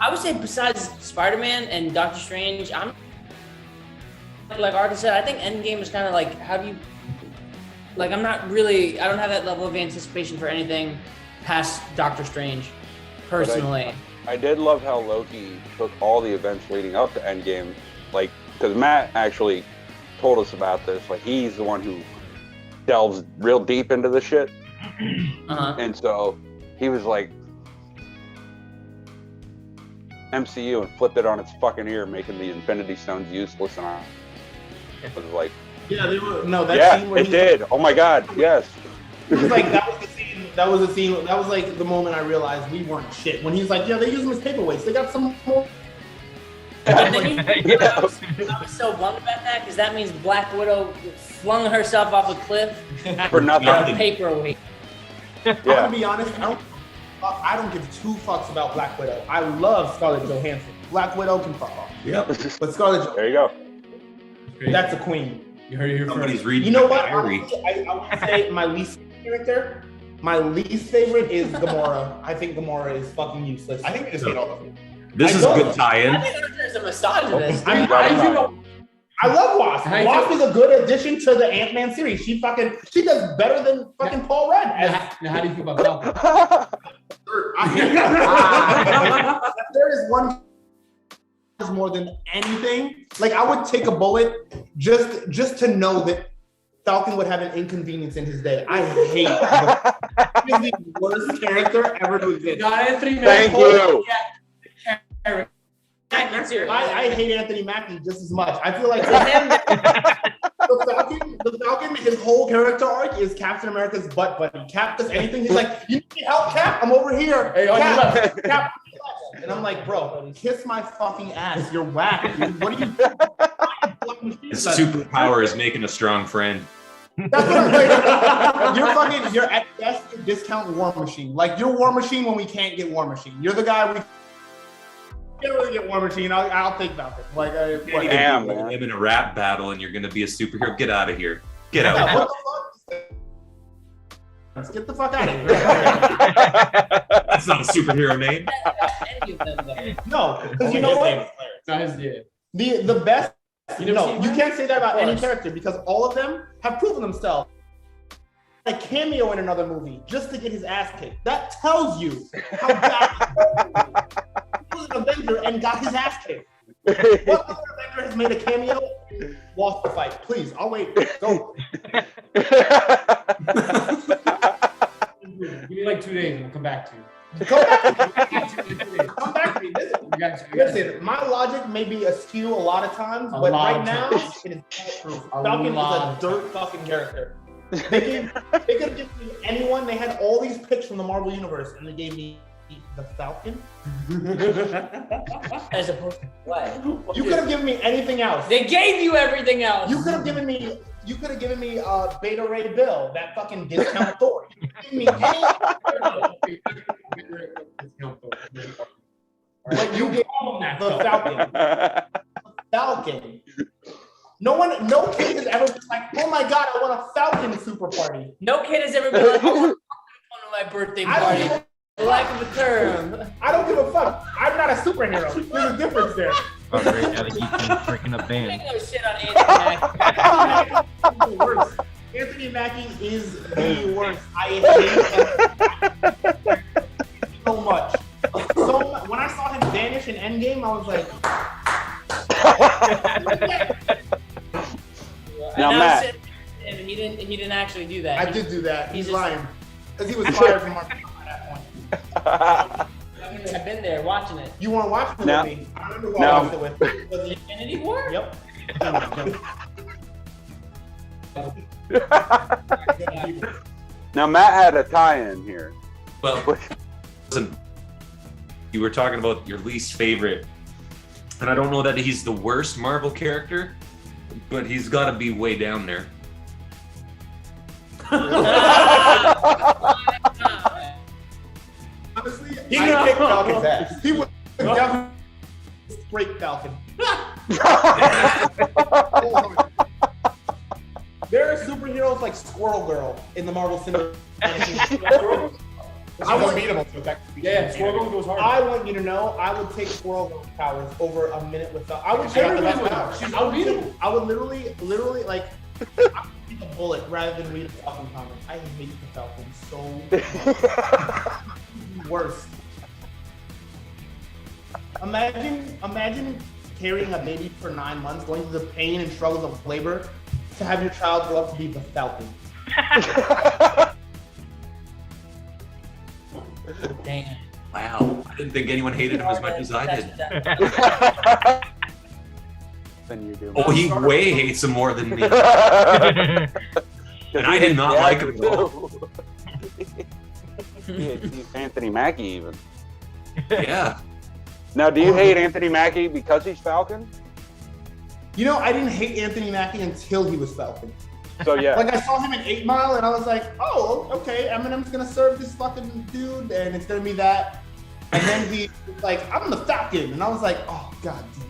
I would say besides Spider-Man and Doctor Strange, I'm like Arthur said, I think Endgame is kind of like, how do you, like, I don't have that level of anticipation for anything past Doctor Strange, personally.
I did love how Loki took all the events leading up to Endgame, like, because Matt actually told us about this. Like, he's the one who delves real deep into the shit. And so he was like, MCU, and flipped it on its fucking ear, making the Infinity Stones useless. And I was like,
Yeah, they were. No, that
yeah,
scene where
it did. Oh my god, yes.
It was like that was the scene. That was the scene. That was like the moment I realized we weren't shit. When he's like, "Yeah, they use them as paperweights. They got some more."
And then I was so bummed about that because that means Black Widow flung herself off a cliff
For nothing.
on a paperweight.
I'm gonna be honest. I don't give two fucks about Black Widow. I love Scarlett Johansson. Black Widow can fuck off.
Yep.
But Scarlett Johansson,
There you go.
that's a queen.
You heard it here
Somebody's
first.
reading
You know
my
what?
diary.
Honestly, I want to say my least character. My least favorite is Gamora. I think Gamora is fucking useless. I think we just hate all of them.
This is a good tie-in.
I think Arthur's a misogynist.
I love Wasp. Wasp is a good addition to the Ant-Man series. She does better than fucking Paul Rudd.
Now, how do you feel about Falcon?
There is one more than anything. Like, I would take a bullet just to know that Falcon would have an inconvenience in his day. I hate him. He's the worst character ever to exist.
Thank you.
I hate Anthony Mackie just as much. I feel like to him, the Falcon, his whole character arc is Captain America's butt buddy. Cap does anything. He's like, "You need help, Cap? I'm over here."
Hey, on your left.
Cap. And I'm like, "Bro, kiss my fucking ass. You're whack, dude. What are you?"
His superpower is making a strong friend.
That's what I'm like. You're at best your discount War Machine. Like, you're War Machine when we can't get War Machine. You're the guy we can't really get War Machine. I'll think about it. Like,
Damn, man. Him in a rap battle and you're going to be a superhero. Get out of here. Get out.
What the fuck? Let's get the fuck out of here.
That's not a superhero name.
No, because you know what? The best. You can't say that about any character because all of them have proven themselves. A cameo in another movie just to get his ass kicked. That tells you how bad he was an Avenger and got his ass kicked. What other Avenger has made a cameo? Lost the fight. Please, I'll wait. Go.
Give me like 2 days and we'll come back to you.
Come back to me. Listen, my logic may be askew a lot of times, but right now, it is Falcon is a dirt fucking character. They could have given me anyone. They had all these picks from the Marvel Universe, and they gave me the Falcon.
As opposed to what?
You could have given me anything else.
They gave you everything else.
You could have given me Beta Ray Bill, that fucking discount Thor. You could give me Like, you gave the Falcon. Falcon. No kid has ever been like, "Oh my god, I want a Falcon super party."
No kid has ever been like, "I want to my birthday party." For lack of a term.
I don't give a fuck. I'm not a superhero. There's a difference there.
Oh, great. Now they keep freaking up band.
Make no shit on Anthony Mackie.
Anthony Mackie is the worst. I hate him so much. When I saw him vanish in Endgame, I was like,
Now, Matt.
He didn't actually do that.
I did do that. He's lying. Because he was fired from our at that point.
I've been there watching it.
You weren't watching it
No.
with me. I remember who I
No.
watched it with.
Was it Infinity War?
Yep.
Now, Matt had a tie-in here.
Well, listen, you were talking about your least favorite, and I don't know that he's the worst Marvel character, but he's got to be way down there.
Honestly, he could kick Falcon's ass. He would definitely break Falcon. There are superheroes like Squirrel Girl in the Marvel Cinematic Universe.
I was unbeatable. So
Yeah, Squirrel goes hard.
I want you to know, I would take Squirrel Girl's powers over a minute without. I would.
Everybody would. She's unbeatable.
I would literally like. I would take a bullet rather than read a Falcon comic. I hate the Falcon so much. Worst. Imagine carrying a baby for 9 months, going through the pain and struggles of labor, to have your child grow up to be the Falcon.
Damn.
Wow. I didn't think anyone hated him as much as I did.
Then you do.
Oh, he way hates him more than me. And I did not like him at all.
He's Anthony Mackie even.
Yeah.
Now, do you hate Anthony Mackie because he's Falcon?
You know, I didn't hate Anthony Mackie until he was Falcon.
So yeah.
Like I saw him in 8 Mile and I was like, oh, okay, Eminem's gonna serve this fucking dude and it's gonna be that. And then he was like, I'm the Falcon. And I was like, oh, god damn.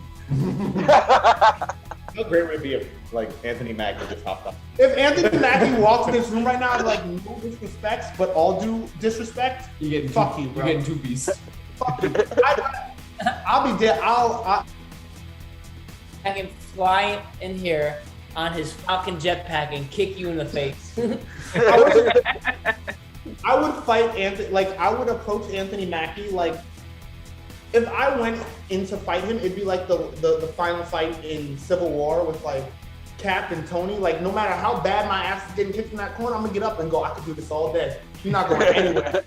How great would it be if like Anthony Mackie just hopped up?
If Anthony Mackie walks in this room right now, I'd be like, no disrespects, but all due disrespect,
You getting
fuck you, bro.
You're getting 2 pieces.
Fuck you. I'll be dead.
I can fly in here on his Falcon jetpack and kick you in the face.
I would fight Anthony, like I would approach Anthony Mackie like if I went in to fight him, it'd be like the final fight in Civil War with like Cap and Tony. Like no matter how bad my ass is getting kicked in that corner, I'm gonna get up and go, I could do this all day. You're not going anywhere.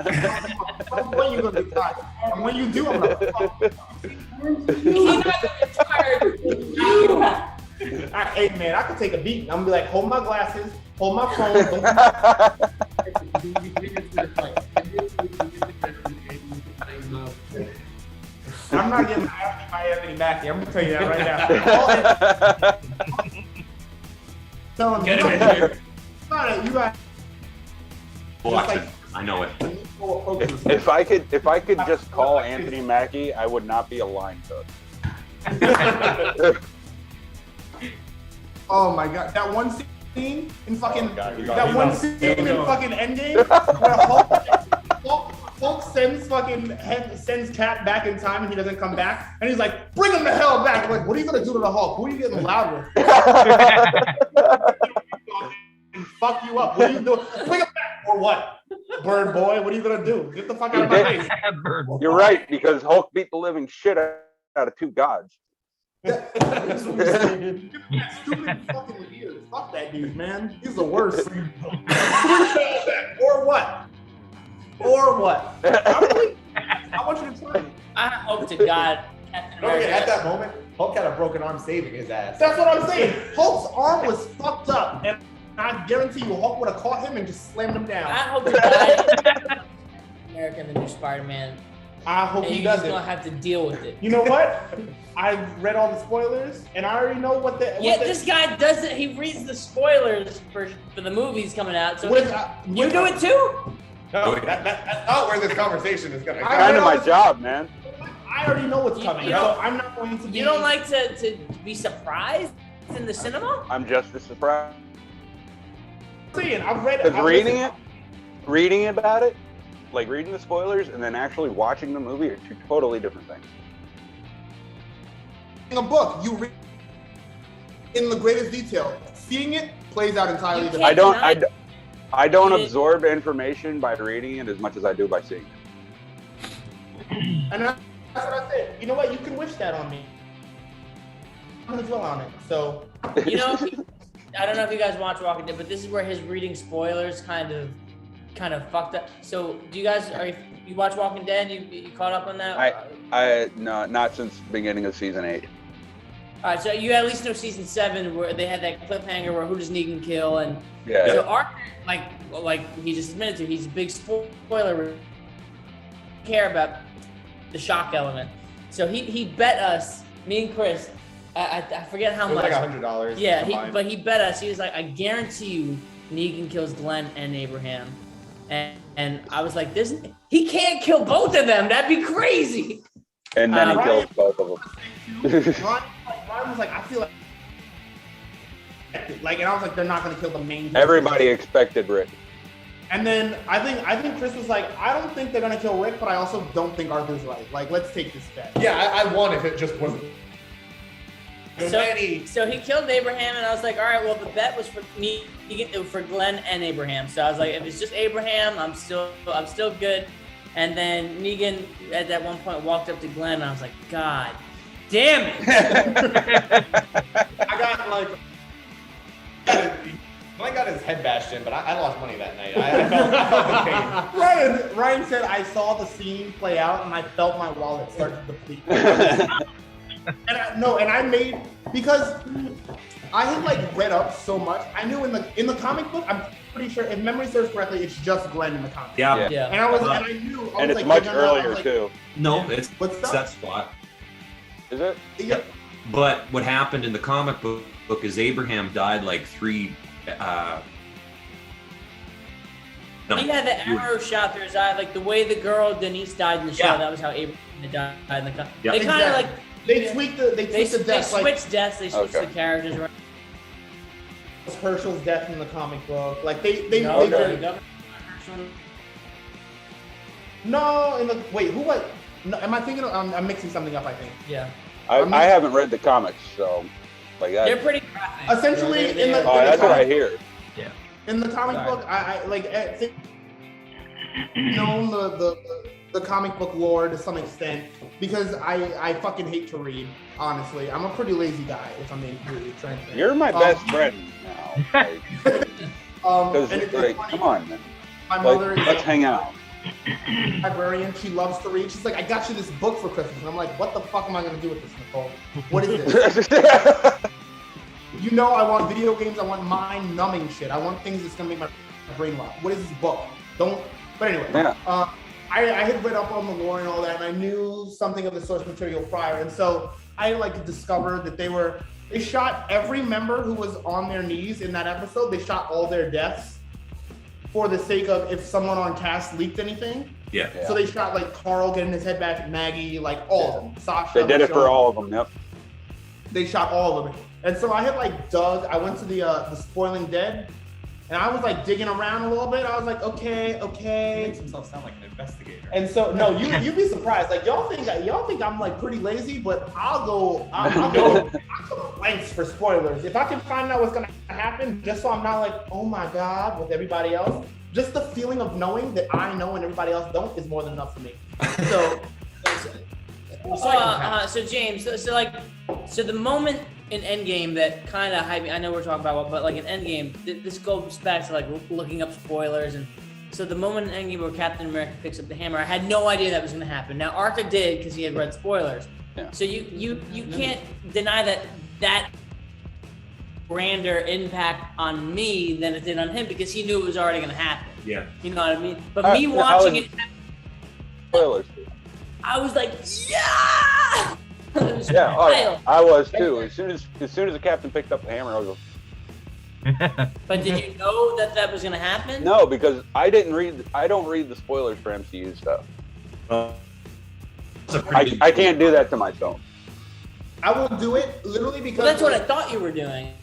When you gonna be tired? And when you do, I'm gonna fuck
He's not gonna get tired. You have.
Hey man, I could take a beat. I'm gonna be like, hold my glasses, hold my phone. I'm not getting my Anthony Mackie. I'm gonna tell you that right now. Tell him,
Get him in here.
you got
Watch it. I know it.
If I could just call Anthony Mackie, I would not be a line cook.
Oh my god, that one scene in fucking
God,
scene in fucking Endgame where Hulk sends Cap back in time and he doesn't come back, and he's like, "Bring him the hell back!" I'm like, what are you gonna do to the Hulk? Who are you getting loud with? Fuck you up. What are you doing? Bring him back or what? Bird boy, what are you gonna do? Get the fuck out of my face.
You're right, because Hulk beat the living shit out of 2 gods.
That's what we're saying. Stupid fucking ears. Fuck that dude, man. He's the worst. Or what? Or what? I want you to try it.
I hope to God. Captain
Don't forget,
America-
at that moment, Hulk had a broken arm saving his ass.
That's what I'm saying. Hulk's arm was fucked up, and I guarantee you, Hulk would have caught him and just slammed him
I
down.
hope to God. America and the new Spider-Man.
I hope
And
he
you're
does
just
it.
gonna have to deal with it.
You know what? I read all the spoilers, and I already know what the.
Yeah, this guy does it. He reads the spoilers for the movies coming out. So you do it too?
No, that's not where this conversation is gonna go.
Kind of my job, man.
I already know what's coming,
you
so
don't-
I'm not going to be.
You don't like to be surprised in the cinema?
I'm just as surprised.
Saying, I've read
Because reading about it, like reading the spoilers and then actually watching the movie are 2 totally different things.
In a book, you read in the greatest detail. Seeing it plays out entirely
You
different.
I don't
Read it.
absorb information by reading it as much as I do by seeing it.
And that's what I said. You know what? You can wish that on me. I'm gonna dwell on it. So
You know, I don't know if you guys watch Walking Dead, but this is where his reading spoilers kind of fucked up. So, do you guys you watch Walking Dead? You caught up on that?
I no, not since the beginning of season 8.
All right, so you at least know season 7 where they had that cliffhanger where who does Negan kill, and
Yeah.
so Arthur, like he just admitted to, he's a big spoiler. Care about the shock element. So he bet us, me and Chris, I forget how
It was
much.
like $100.
Yeah,
combined.
but he bet us. He was like, I guarantee you, Negan kills Glenn and Abraham, and I was like, he can't kill both of them. That'd be crazy.
And then he
Ryan-
kills both of them.
Ryan was like, I feel like Like, and I was like, they're not gonna kill the main.
Everybody expected Rick.
And then I think Chris was like, I don't think they're gonna kill Rick, but I also don't think Arthur's right. Like, let's take this bet.
Yeah, I won if it just wasn't.
So he killed Abraham, and I was like, all right, well, the bet was for me, for Glenn and Abraham. So I was like, if it's just Abraham, I'm still good. And then Negan at that one point walked up to Glenn, and I was like, God damn it!
I got like. Glenn got his head bashed in, but I lost money that night. I felt the pain.
Ryan said, I saw the scene play out, and I felt my wallet start to deplete. And I made, because I had like read up so much. I knew in the comic book, I'm pretty sure, if memory serves correctly, it's just Glenn in the comic.
Yeah.
And I knew.
And it's much earlier too.
No, it's
What's
that spot.
Is it?
Yeah.
But what happened in the comic book is Abraham died like 3.
He had the arrow shot through his eye, like the way the girl Denise died in the show.
Yeah.
That was how Abraham died in the comic.
Yeah.
They kind of like
They tweaked the death.
They switched deaths. They switched the characters around.
Herschel's death in the comic book. Like they No, in the wait, who what? No, am I thinking? I'm mixing something up. I think.
Yeah.
I haven't read the comics, so like
They're pretty graphic.
Essentially,
that's what I hear.
Yeah.
In the comic book, I like known the comic book lore to some extent because I fucking hate to read. Honestly, I'm a pretty lazy guy. If I'm being completely transparent.
You're my best friend now. Because like, come on, man.
My mother is
let's hang out.
Librarian. She loves to read. She's like, I got you this book for Christmas. And I'm like, what the fuck am I gonna do with this, Nicole? What is this? You know, I want video games. I want mind-numbing shit. I want things that's gonna make my brain rot. What is this book? Don't. But anyway, I had read up on the lore and all that, and I knew something of the source material prior, and so I like discovered that they shot every member who was on their knees in that episode. They shot all their deaths for the sake of if someone on cast leaked anything.
Yeah.
So they shot like Carl getting his head back, Maggie, like all of them. Sasha.
They did it for all of them. Yep.
They shot all of them, and so I had like dug. I went to the Spoiling Dead, and I was like digging around a little bit. I was like, okay.
He makes himself sound like an investigator.
And so no, you'd be surprised. Like y'all think I'm like pretty lazy, but I'll go lengths for spoilers. If I can find out what's gonna happen, just so I'm not like, oh my god, with everybody else. Just the feeling of knowing that I know and everybody else don't is more than enough for me. So,
so James, so the moment in Endgame that kind of hyped me. I know we're talking about, but like in Endgame, this goes back to like looking up spoilers, and so the moment in Endgame where Captain America picks up the hammer, I had no idea that was going to happen. Now Arthur did because he had read spoilers.
Yeah.
So you can't deny that grander impact on me than it did on him because he knew it was already going to happen.
Yeah.
You know what I mean? But me watching it,
spoilers.
I was like, yeah. It was
Yeah,
wild.
I was too. As soon as the captain picked up the hammer, I was like,
But did you know that was going to happen?
no, because I don't read the spoilers for MCU stuff. I can't do that to myself.
I will do it literally because
Well, that's what I thought you were doing.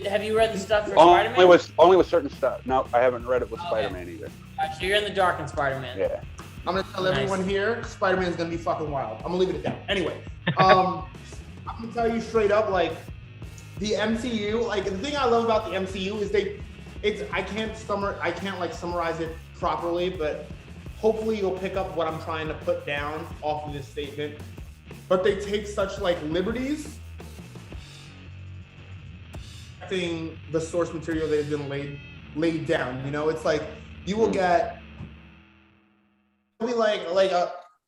Have you read the stuff for
Only
Spider-Man?
only with certain stuff. No, I haven't read it with Spider-Man either.
So you're in the dark in Spider-Man.
Yeah.
I'm gonna tell everyone here, Spider-Man is gonna be fucking wild. I'm gonna leave it at that. Anyway, I'm gonna tell you straight up, like the MCU. Like the thing I love about the MCU is I can't summarize it properly, but hopefully you'll pick up what I'm trying to put down off of this statement. But they take such like liberties the source material that has been laid down. You know, it's like you will get.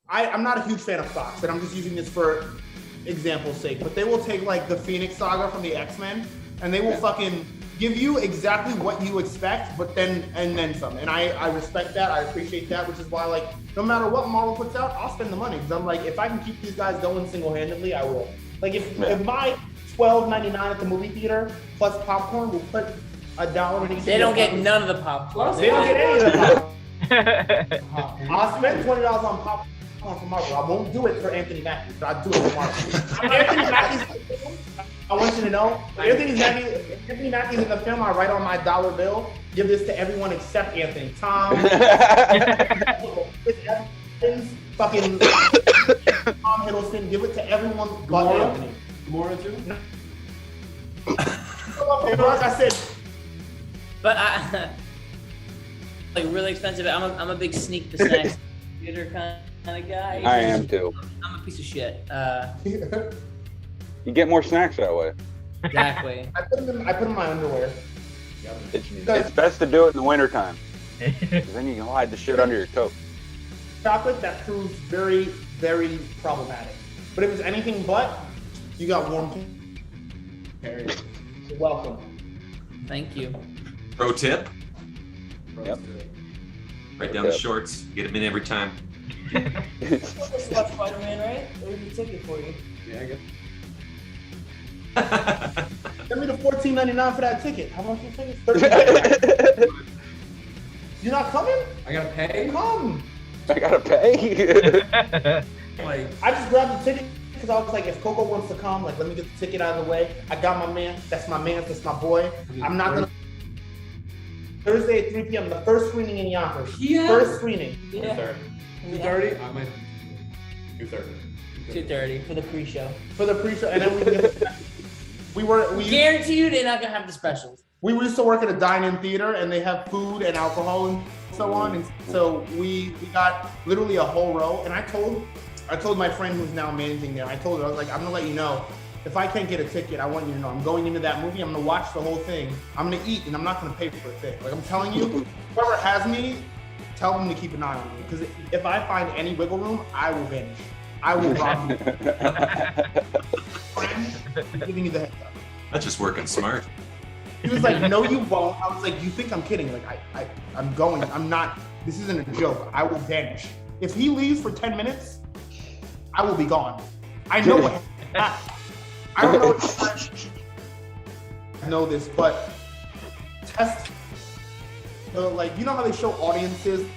I'm not a huge fan of Fox, and I'm just using this for example's sake, but they will take like the Phoenix Saga from the X-Men, and they will fucking give you exactly what you expect, but then some. And I respect that, I appreciate that, which is why like no matter what Marvel puts out, I'll spend the money because I'm like, if I can keep these guys going single-handedly, I will. Like if my $12.99 at the movie theater plus popcorn will put $1 in each.
They don't get none of the popcorn.
They don't get any of the popcorn. I'll spend $20 on popcorn for Marvel. I won't do it for Anthony Mackie, but I'll do it for Marvel. Anthony Mackie's, I want you to know, if Anthony Mackie's in the film, I write on my dollar bill, give this to everyone except Anthony. Tom, Evans, fucking Tom Hiddleston, give it to everyone but Anthony.
Gamora too?
Like I said,
But I like really expensive. I'm a big sneak the snacks theater kind of guy.
I am too.
I'm a piece of shit.
You get more snacks that way.
Exactly.
I put them in my underwear.
It's best to do it in the wintertime. Then you can hide the shit under your coat.
Chocolate, that proves very, very problematic. But if it's anything but, you got warm. You're welcome.
Thank you.
Pro tip:
Yep.
write down the shorts. Get them in every time.
Spider-Man, right? There's a ticket for you.
Yeah, I guess.
Send me the $14.99 for that ticket. How much you think it's $13.99? You're not coming?
I gotta pay?
Come.
I gotta pay.
Like,
I just grabbed the ticket because I was like, if Coco wants to come, like, let me get the ticket out of the way. I got my man. That's my man. That's my boy. I'm not gonna. Thursday at 3 p.m. The first screening in Yonkers.
Yeah.
First screening.
Yeah.
2:30? I might. 2:30.
2:30 for the pre-show.
For the pre-show, and then we
Guarantee you they're not gonna have the specials.
We used to work at a dine-in theater, and they have food and alcohol and so on. And so we got literally a whole row. And I told my friend who's now managing there. I told her, I was like, I'm gonna let you know, if I can't get a ticket, I want you to know I'm going into that movie. I'm gonna watch the whole thing. I'm gonna eat, and I'm not gonna pay for a thing. Like I'm telling you, whoever has me, tell them to keep an eye on me. Because if I find any wiggle room, I will vanish. I will rob you. I'm giving you the heads up.
That's just working smart.
He was like, no, you won't. I was like, you think I'm kidding? Like, I'm going. I'm not. This isn't a joke. I will vanish. If he leaves for 10 minutes, I will be gone. I know what. I don't know if I know this, but test. Like, you know how they show audiences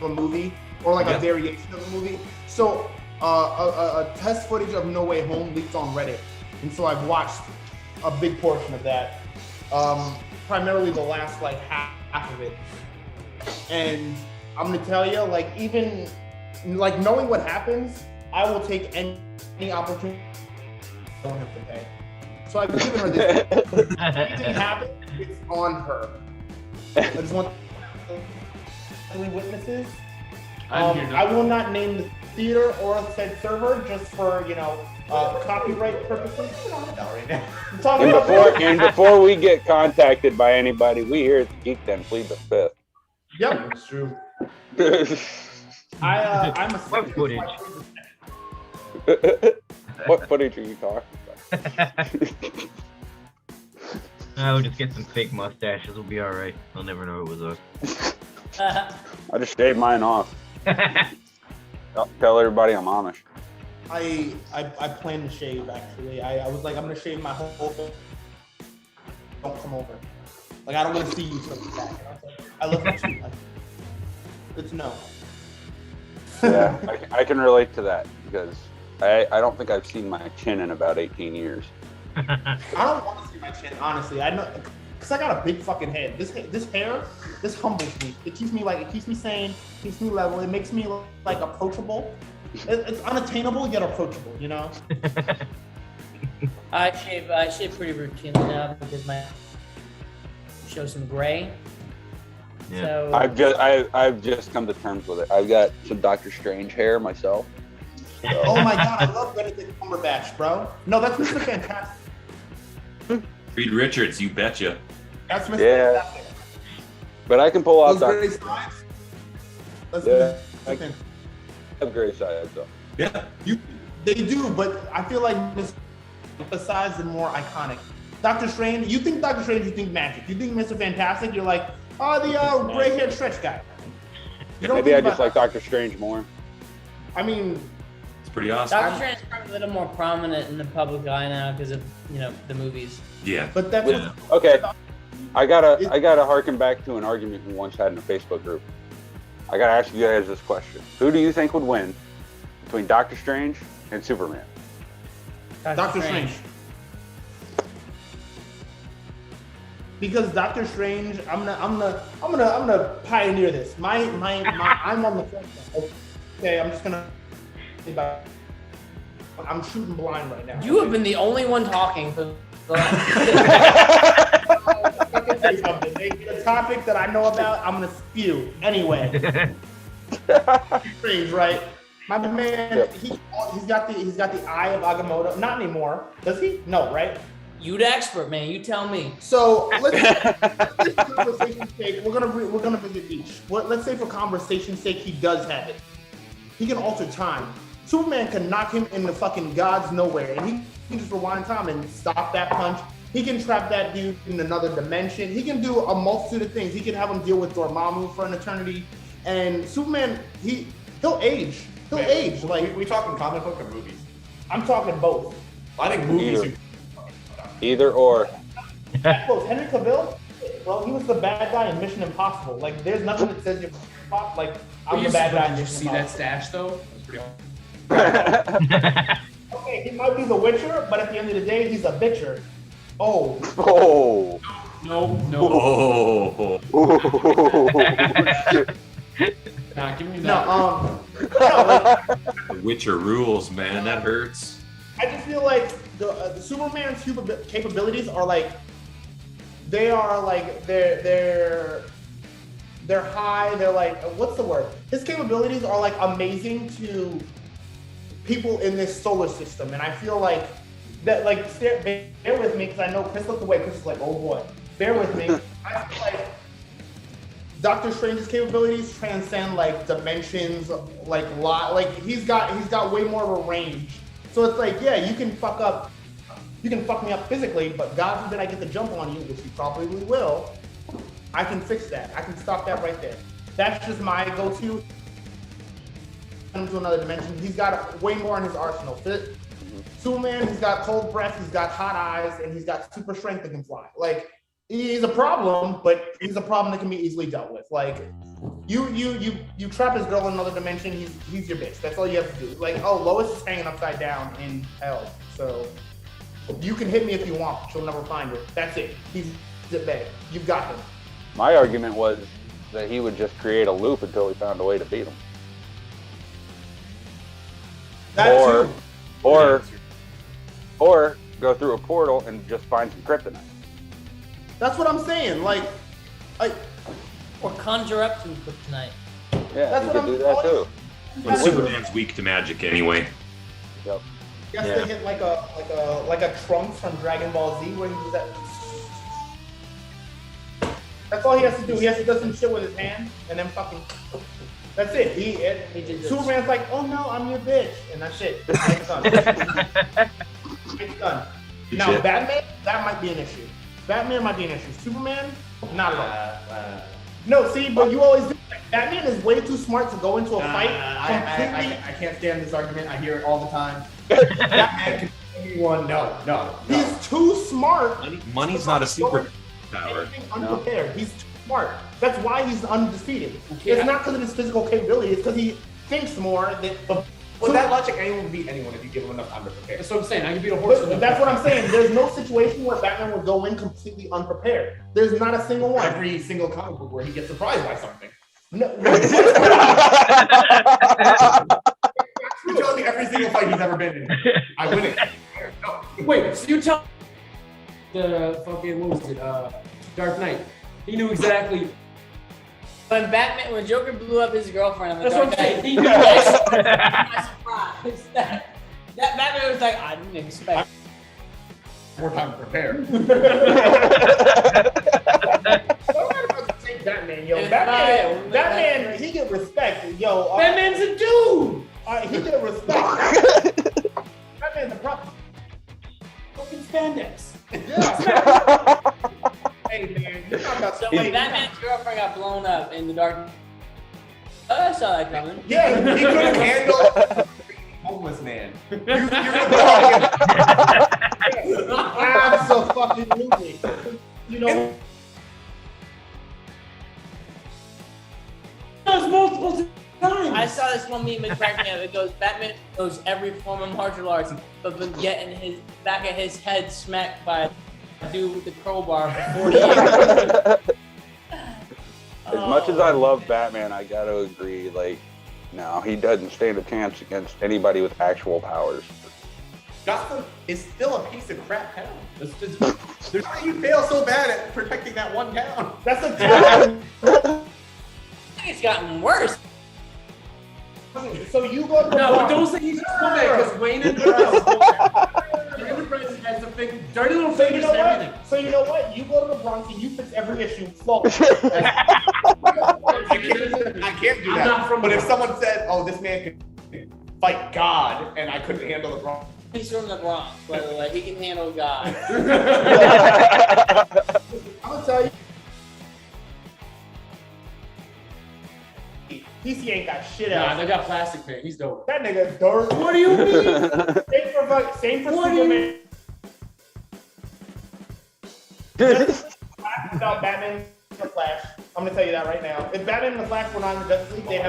of a movie or like a variation of a movie? So, a test footage of No Way Home leaked on Reddit, and so I've watched a big portion of that. Primarily the last like half of it, and I'm gonna tell you, like even like knowing what happens, I will take any opportunity. I don't have to pay, so I've given her this. If anything happens, it's on her. I just want 3 witnesses. I will not name the theater or said server just for copyright purposes.
And before we get contacted by anybody, we here at the Geek Den plead the fifth.
Yep,
It's true.
I'm a
What footage?
What footage are you talking about?
We'll just get some fake mustaches. We'll be all right. They'll never know it was us.
I just shaved mine off. Tell everybody I'm Amish.
I plan to shave actually. I was like, I'm gonna shave my whole thing. Don't come over. Like I don't want to see you from the back. I love you. It's no.
Yeah, I can relate to that because I don't think I've seen my chin in about 18 years.
I don't want to see my chin, honestly. I know, cause I got a big fucking head. This hair, this humbles me. It keeps me sane, keeps me level. It makes me like approachable. It's unattainable yet approachable, you know.
I shave pretty routinely now because my show some gray.
Yeah.
So
I've just come to terms with it. I've got some Doctor Strange hair myself. So.
Oh my god, I love Benedict Cumberbatch, bro. No, that's Mr. Fantastic.
Reed Richards, you betcha.
That's Mr.
Yeah.
Fantastic.
But I can pull out
Those gray
Doctor.
sides. That's
Yeah,
Mr.
I have gray sides though.
Yeah.
They do, but I feel like the sides are more iconic. Doctor Strange, you think Doctor Strange, you think magic. You think Mr. Fantastic, you're like, oh, the gray-haired stretch guy. You don't
Maybe
think
I just
about-
like Doctor Strange more.
I mean,
It's pretty awesome.
Doctor Strange is probably a little more prominent in the public eye now because of the movies.
Yeah.
but that's
Yeah.
Okay, I gotta harken back to an argument we once had in a Facebook group. I gotta ask you guys this question: who do you think would win between Doctor Strange and Superman?
Doctor Strange. because Doctor Strange, I'm gonna pioneer this. I'm on the front. Okay, I'm just gonna. I'm shooting blind right now.
You have been the only one talking for the last.
Let me tell you something. The topic that I know about, I'm gonna spew anyway. Strange, right? My man, he's got the eye of Agamotto. Not anymore, does he? No, right?
You the expert, man. You tell me.
So let's for conversation's sake, we're gonna visit each. Let's say for conversation's sake, he does have it. He can alter time. Superman can knock him in the fucking God's nowhere, and he can just rewind time and stop that punch. He can trap that dude in another dimension. He can do a multitude of things. He can have him deal with Dormammu for an eternity. And Superman, he'll age. He'll age. Like
we talking comic book or movies?
I'm talking both.
I think movies.
Either or.
Henry Cavill, well, he was the bad guy in Mission Impossible. Like, there's nothing that says you're like I'm the bad guy in Mission
See
Impossible.
that stash though? That's pretty
Okay, he might be the Witcher, but at the end of the day, he's a bitcher. Oh.
Oh.
No.
Oh.
Nah, give me that.
No,
Witcher rules, man. That hurts.
I just feel like the Superman's capabilities are like they're high. They're like, what's the word? His capabilities are like amazing to people in this solar system, and I feel like that. Like, bear with me because I know Chris looked away. Chris is like, oh boy, bear with me. I feel like Doctor Strange's capabilities transcend like dimensions, like he's got way more of a range. So it's like, yeah, you can fuck me up physically, but God forbid I get the jump on you, which you probably will. I can fix that. I can stop that right there. That's just my go-to. Into another dimension. He's got way more in his arsenal. Superman, he's got cold breath, he's got hot eyes, and he's got super strength that can fly. Like, he's a problem, but he's a problem that can be easily dealt with. Like, you trap his girl in another dimension, he's your bitch. That's all you have to do. Like, oh, Lois is hanging upside down in hell, so you can hit me if you want. She'll never find her. That's it. He's at bay. You've got him.
My argument was that he would just create a loop until he found a way to beat him. Or go through a portal and just find some kryptonite.
That's what I'm saying.
Or conjure up some kryptonite.
Yeah,
That's
you
what
could do that too.
When Superman's weak to magic anyway.
Yep.
Yes, they hit like a Trunks from Dragon Ball Z where he does that. That's all he has to do. He has to do some shit with his hand and then fucking. That's it. He did this. Superman's like, oh no, I'm your bitch, and that's it. It's done. It's done. Now Batman, that might be an issue. Batman might be an issue. Superman, not at all. No, see, but you always do. Batman is way too smart to go into a fight completely.
I can't stand this argument. I hear it all the time. Batman can anyone. No.
He's too smart.
Money's not a superpower.
Unprepared. He's too smart. That's why he's undefeated. It's not because of his physical capability. It's because he thinks more.
With that logic, anyone would beat anyone if you give him enough time to prepare.
That's what I'm saying. I can beat a horse.
But that's what I'm saying. There's no situation where Batman would go in completely unprepared. There's not a single one.
Every single comic book where he gets surprised by something.
No.
You're telling me every single fight he's ever been in, I win it. No.
Wait, so you tell the fucking, what was it, Dark Knight. He knew exactly.
When Joker blew up his girlfriend,
That's what I'm saying.
he knew my surprise. That Batman was like, I didn't expect.
More time to prepare.
Batman, yo, Batman, he get respect, yo.
Batman's a dude.
He get respect. Batman's a prop.
Fucking spandex.
Yeah. Hey man, you're talking about
So when Batman's girlfriend got blown up in the dark, I saw that coming.
Yeah, he couldn't handle a homeless man. You're gonna
Absolutely. You know.
Multiple times.
I saw this one meme that cracked me up. It goes, Batman knows every form of martial arts, but been getting his back of his head smacked by do the crowbar for 40 years.
As much as I love Batman, I gotta agree, like, no, he doesn't stand a chance against anybody with actual powers.
Gotham is still a piece of crap town. There's how you fail so bad at protecting that one town.
That's a town.
I think it's gotten worse.
So you go to the
No, but
Bronx.
don't say he's just one man, because Wayne Enterprises has a big dirty little
So you
fingers
know
and everything.
what? So you know what? You go to the Bronx and you fix every issue flawless.
I can't do
I'm
that.
not from
but
the
if someone said, "Oh, this man can fight God," and I couldn't handle the Bronx,
He's from the Bronx, by the way. He can handle God.
I'm gonna tell you. PC ain't got shit
Nah,
out.
they got plastic man. He's dope.
That nigga dirt.
What do you mean?
Same for
What do you-
Superman. About Batman and the Flash. I'm gonna tell you that right now. If Batman and the Flash were not in the Justice League, they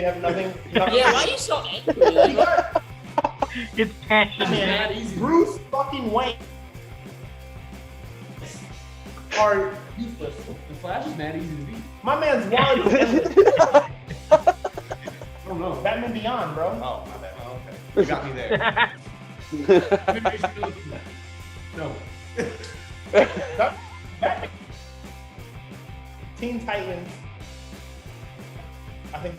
have nothing.
Yeah, why are you so angry? Like,
It's passion.
Mad easy.
Bruce fucking Wayne are useless.
The Flash is mad easy to beat.
My man's one.
I don't know.
Batman Beyond, bro.
oh my bad. Oh, okay, you got me there.
Maybe I should do it. No.
Batman. Teen Titans. I think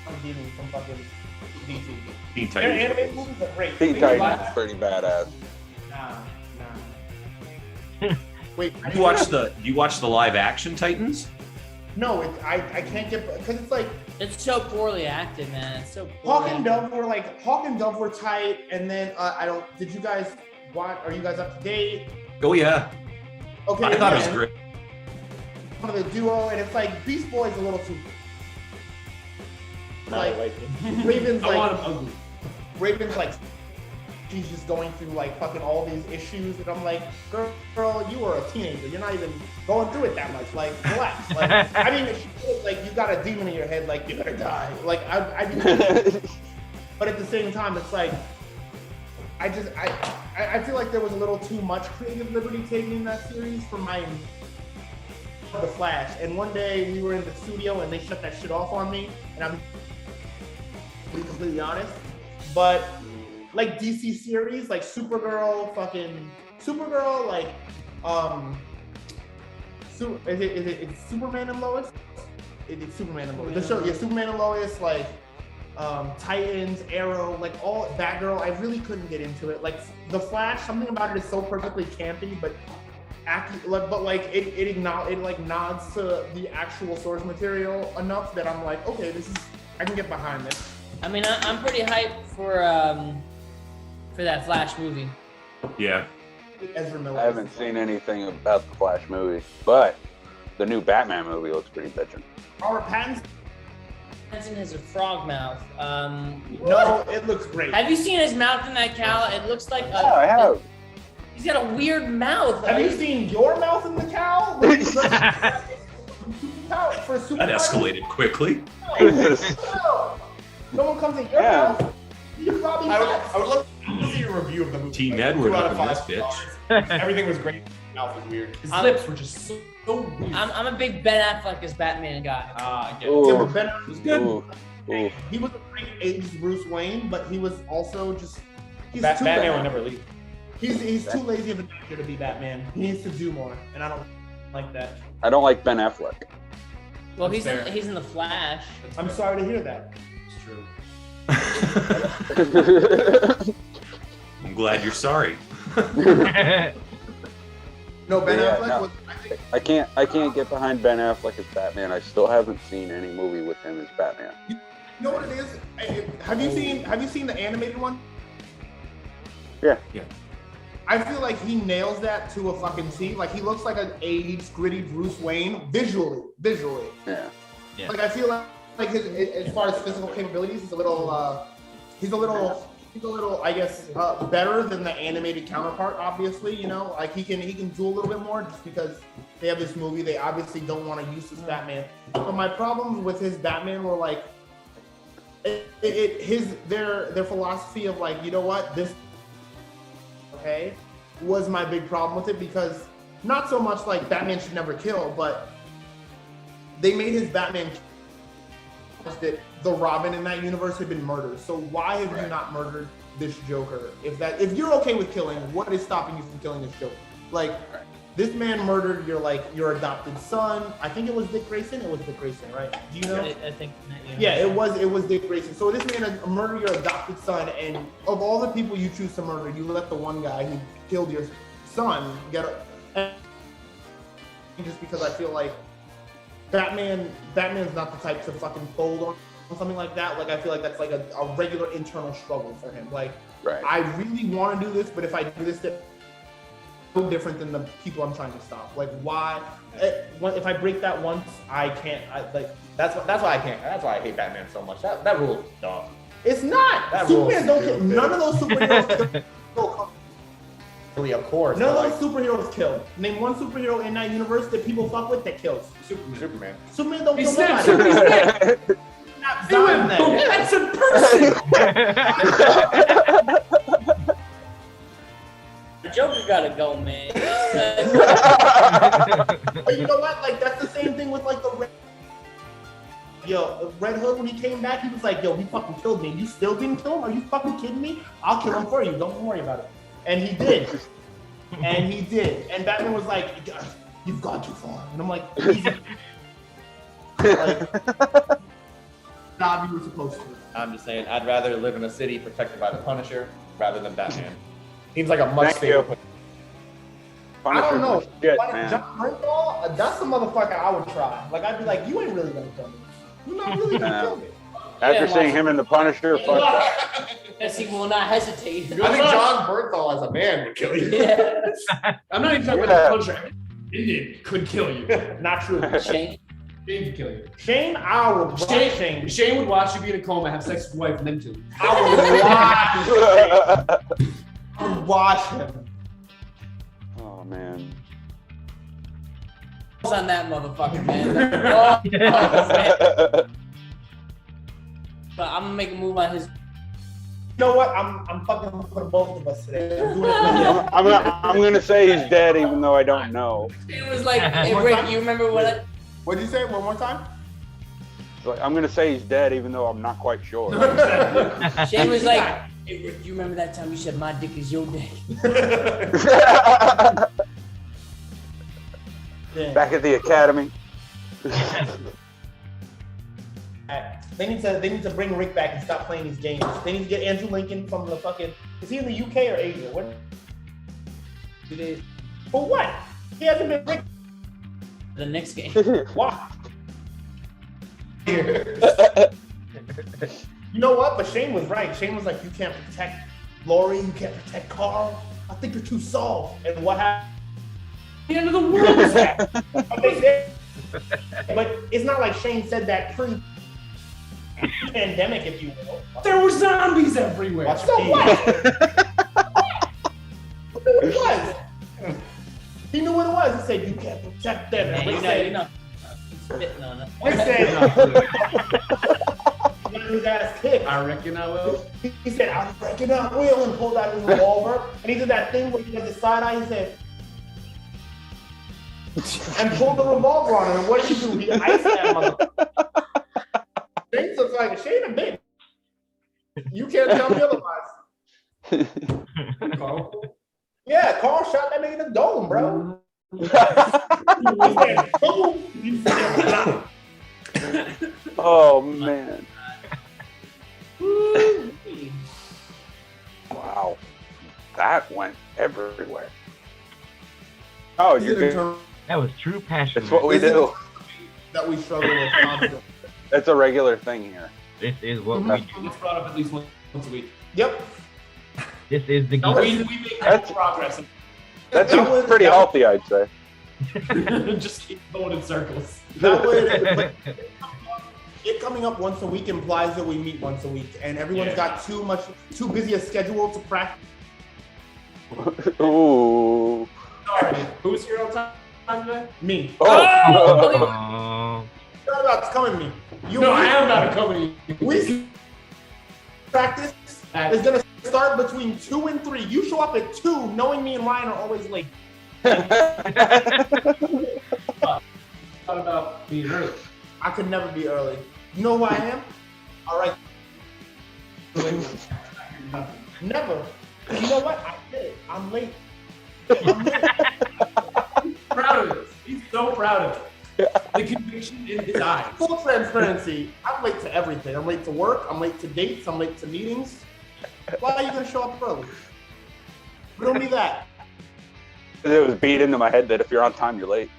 I'm dealing from fucking DC.
Teen
Their
Titans.
animated movies are great.
Teen Titans is pretty badass.
Nah. Wait,
You watch the live action Titans?
No, I can't get because it's like
it's so poorly acted, man. It's so
Hawk
poorly
and
acted.
Dove were tight, and then I don't. Did you guys watch? Are you guys up to date?
Oh yeah.
Okay,
I thought it was
again,
great.
One of the duo, and it's like Beast Boy's a little too. Like Raven's
I want
like
him ugly.
Raven's like she's just going through like fucking all these issues, and I'm like, girl, you are a teenager. You're not even going through it that much. Like, relax. Like, I mean, if she feels like you got a demon in your head, like you better die. Like, I do. But at the same time, it's like, I feel like there was a little too much creative liberty taken in that series for my The Flash. And one day we were in the studio and they shut that shit off on me, and I'm to be completely honest. But like DC series, like Supergirl, like is it Superman and Lois? It's Superman and Lois. The show, yeah, Superman and Lois, like Titans, Arrow, like all Batgirl. I really couldn't get into it. Like The Flash, something about it is so perfectly campy, but it nods to the actual source material enough that I'm like, okay, I can get behind this.
I mean, I'm pretty hyped for that Flash movie.
Yeah.
Ezra Miller.
I haven't seen anything about the Flash movie, but the new Batman movie looks pretty bitchin'.
Robert Pattinson.
Pattinson has a frog mouth.
No, it looks great.
Have you seen his mouth in that cowl? It looks like
Yeah, I have.
He's got a weird mouth.
Have you seen your mouth in the cowl? For
That escalated quickly.
No one comes in your mouth. You probably
I would love to see a review of the movie.
Team
Like,
Edward
2 out
up
of
in
5
this bitch.
stars. Everything was great. His mouth was weird.
His lips were just so weird.
I'm a big Ben Affleck as Batman guy.
I get it.
Ooh.
Yeah, but Ben Affleck was good.
Ooh.
He was a great aged Bruce Wayne, but he was also just he's too
Batman
bad.
will never leave.
He's too lazy of an actor to be Batman. He needs to do more, and I don't like that.
I don't like Ben Affleck.
Well,
That's fair.
he's in the Flash.
I'm sorry to hear that.
It's true.
I'm glad you're sorry.
No, Ben
Yeah,
Affleck
no.
was.
I can't get behind Ben Affleck as Batman. I still haven't seen any movie with him as Batman.
You know what it is? Have you seen the animated one?
Yeah.
I feel like he nails that to a fucking T. Like he looks like an aged, gritty Bruce Wayne visually.
Yeah.
Yeah.
Like I feel like his, as far as physical capabilities, he's a little, I guess, better than the animated counterpart. Obviously, you know, like he can do a little bit more just because they have this movie. They obviously don't want to use this Batman. But my problems with his Batman were like, their philosophy of like, you know what, this. Okay, was my big problem with it, because not so much like Batman should never kill, but they made his Batman that the Robin in that universe had been murdered. So why have you not murdered this Joker? If you're okay with killing, what is stopping you from killing this Joker? Like, this man murdered your adopted son. I think it was Dick Grayson. It was Dick Grayson, right? Do you know?
I think.
Yeah, it was Dick Grayson. So this man murdered your adopted son, and of all the people you choose to murder, you let the one guy who killed your son get just because I feel like Batman's not the type to fucking fold on something like that. Like, I feel like that's like a regular internal struggle for him. Like, I really want to do this, but if I do this, it's so different than the people I'm trying to stop. Like, why? If I break that once, I can't.
That's why I can't. That's why I hate Batman so much. That rule is dumb.
It's not. Superman don't kill. None of those superheroes kill.
Of course.
None of those superheroes kill. Name one superhero in that universe that people fuck with that kills.
Superman.
Superman don't kill
snaps
nobody.
somebody's neck.
Not
He went,
Batman.
that's a person.
The Joker gotta go, man.
But you know what? Like, that's the same thing with like the Red Hood, when he came back, he was like, yo, he fucking killed me. You still didn't kill him? Are you fucking kidding me? I'll kill him for you. Don't worry about it. And he did. And he did. And Batman was like, you've gone too far. And I'm like, easy. Nah, you were supposed to.
I'm just saying, I'd rather live in a city protected by the Punisher rather than Batman. Seems like a much safer.
I don't know.
Shit,
Like,
man.
John Bernthal, that's the motherfucker I would try. Like, I'd be like, you ain't really gonna kill me. You're not really gonna kill me.
After seeing him in the Punisher, fuck that.
Yes, he will not hesitate.
I think John Bernthal as a man would kill you.
Yes.
I'm not even talking about the Punisher. Indian could kill you.
Not true.
Shane.
Shane could kill you.
Shane, I would watch Shane.
Shane would watch you be in a coma, have sex with your wife, and then kill you.
I would watch him.
Oh man.
On that motherfucker, man. Oh, man. But I'm gonna make a move on his.
You know what? I'm fucking for both of us today.
I'm gonna say he's dead, even though I don't know.
It was like, hey, Rick, you remember what?
What'd you say? One more time?
I'm gonna say he's dead, even though I'm not quite sure.
Shane was like, hey, Rick, you remember that time you said my dick is your dick?
Back at the academy.
They need to bring Rick back and stop playing these games. They need to get Andrew Lincoln from the fucking. Is he in the UK or Asia? What? For what? He hasn't been Rick.
The next game.
Why? You know what? But Shane was right. Shane was like, you can't protect Laurie, you can't protect Carl. I think you're too soft. And what happened? The end of the world is that. But it's not like Shane said that pre-pandemic, if you will.
There were zombies everywhere.
Watch so what? It was. He knew what it was. He said, you can't protect them.
Man,
Rick
you
said,
know, spitting on it.
Rick said, he got his ass kicked.
I reckon I will.
He said, I reckon I will, and pulled out his revolver. And he did that thing where he does the side eye. He said, and pulled the revolver on him. And what did he do? He iced that motherfucker. Shane looks like a Shane a bitch. You can't tell me otherwise.
Carl?
Yeah, Carl shot that nigga in the dome, bro. He said, boom. He said,
Oh man. Wow. That went everywhere. Oh, you did.
That was true passion.
It's what we do.
That we struggle with constantly.
It's a regular thing here.
This is what we do.
It's brought up at least once a week.
Yep.
This is the
No, we
geek.
make
That's-
progress.
That seems pretty healthy, I'd say.
Just keep going in circles.
That would, it coming up once a week implies that we meet once a week, and everyone's got too busy a schedule to practice.
Ooh.
Sorry, who's here all the time today?
Me.
Oh.
You're about to come at me.
No, I am not a company.
We practice is gonna start between 2 and 3. You show up at 2, knowing me and Ryan are always late.
What about being early?
I could never be early. You know who I am? All right. Never. You know what? I did it. I'm late.
Proud of this. He's so proud of it. The conviction in his eyes.
Full transparency. I'm late to everything. I'm late to work. I'm late to dates. I'm late to meetings. Why are you gonna show up early? We don't need that.
It was beat into my head that if you're on time, you're late.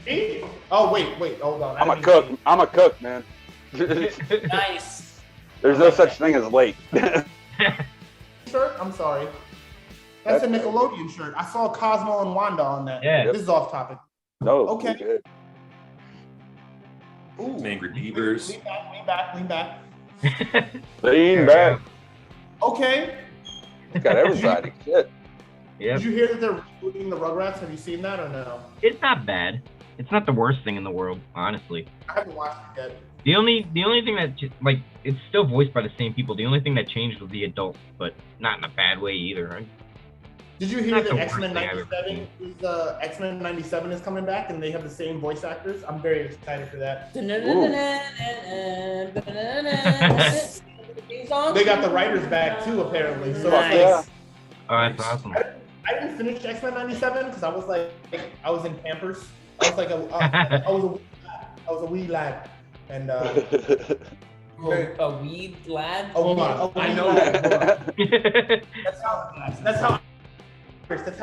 Me? Oh wait, hold on.
I'm a cook. I'm a cook, man.
Nice.
There's no such thing as late.
Shirt? I'm sorry. That's a Nickelodeon shirt. I saw Cosmo and Wanda on that.
Yeah.
This is off topic.
No.
Okay.
Good.
Ooh.
Angry Beavers.
Lean back.
Lean back.
Okay.
Got every side. Shit.
Yep.
Did you hear that they're rebooting the Rugrats? Have you seen that or no?
It's not bad. It's not the worst thing in the world, honestly.
I haven't watched it yet.
The only thing that it's still voiced by the same people. The only thing that changed was the adults, but not in a bad way either. Right?
Did you hear
Not
that
the worst
X-Men
thing I've ever
97 is X-Men 97 is coming back and they have the same voice actors? I'm very excited for that. They got the writers back too, apparently. So
Nice.
it's like,
Oh, that's awesome.
I didn't finish X-Men 97 because I was in Pampers. I was like I was a wee lad, and
A weed lad?
a wee,
I know
lad.
that.
That's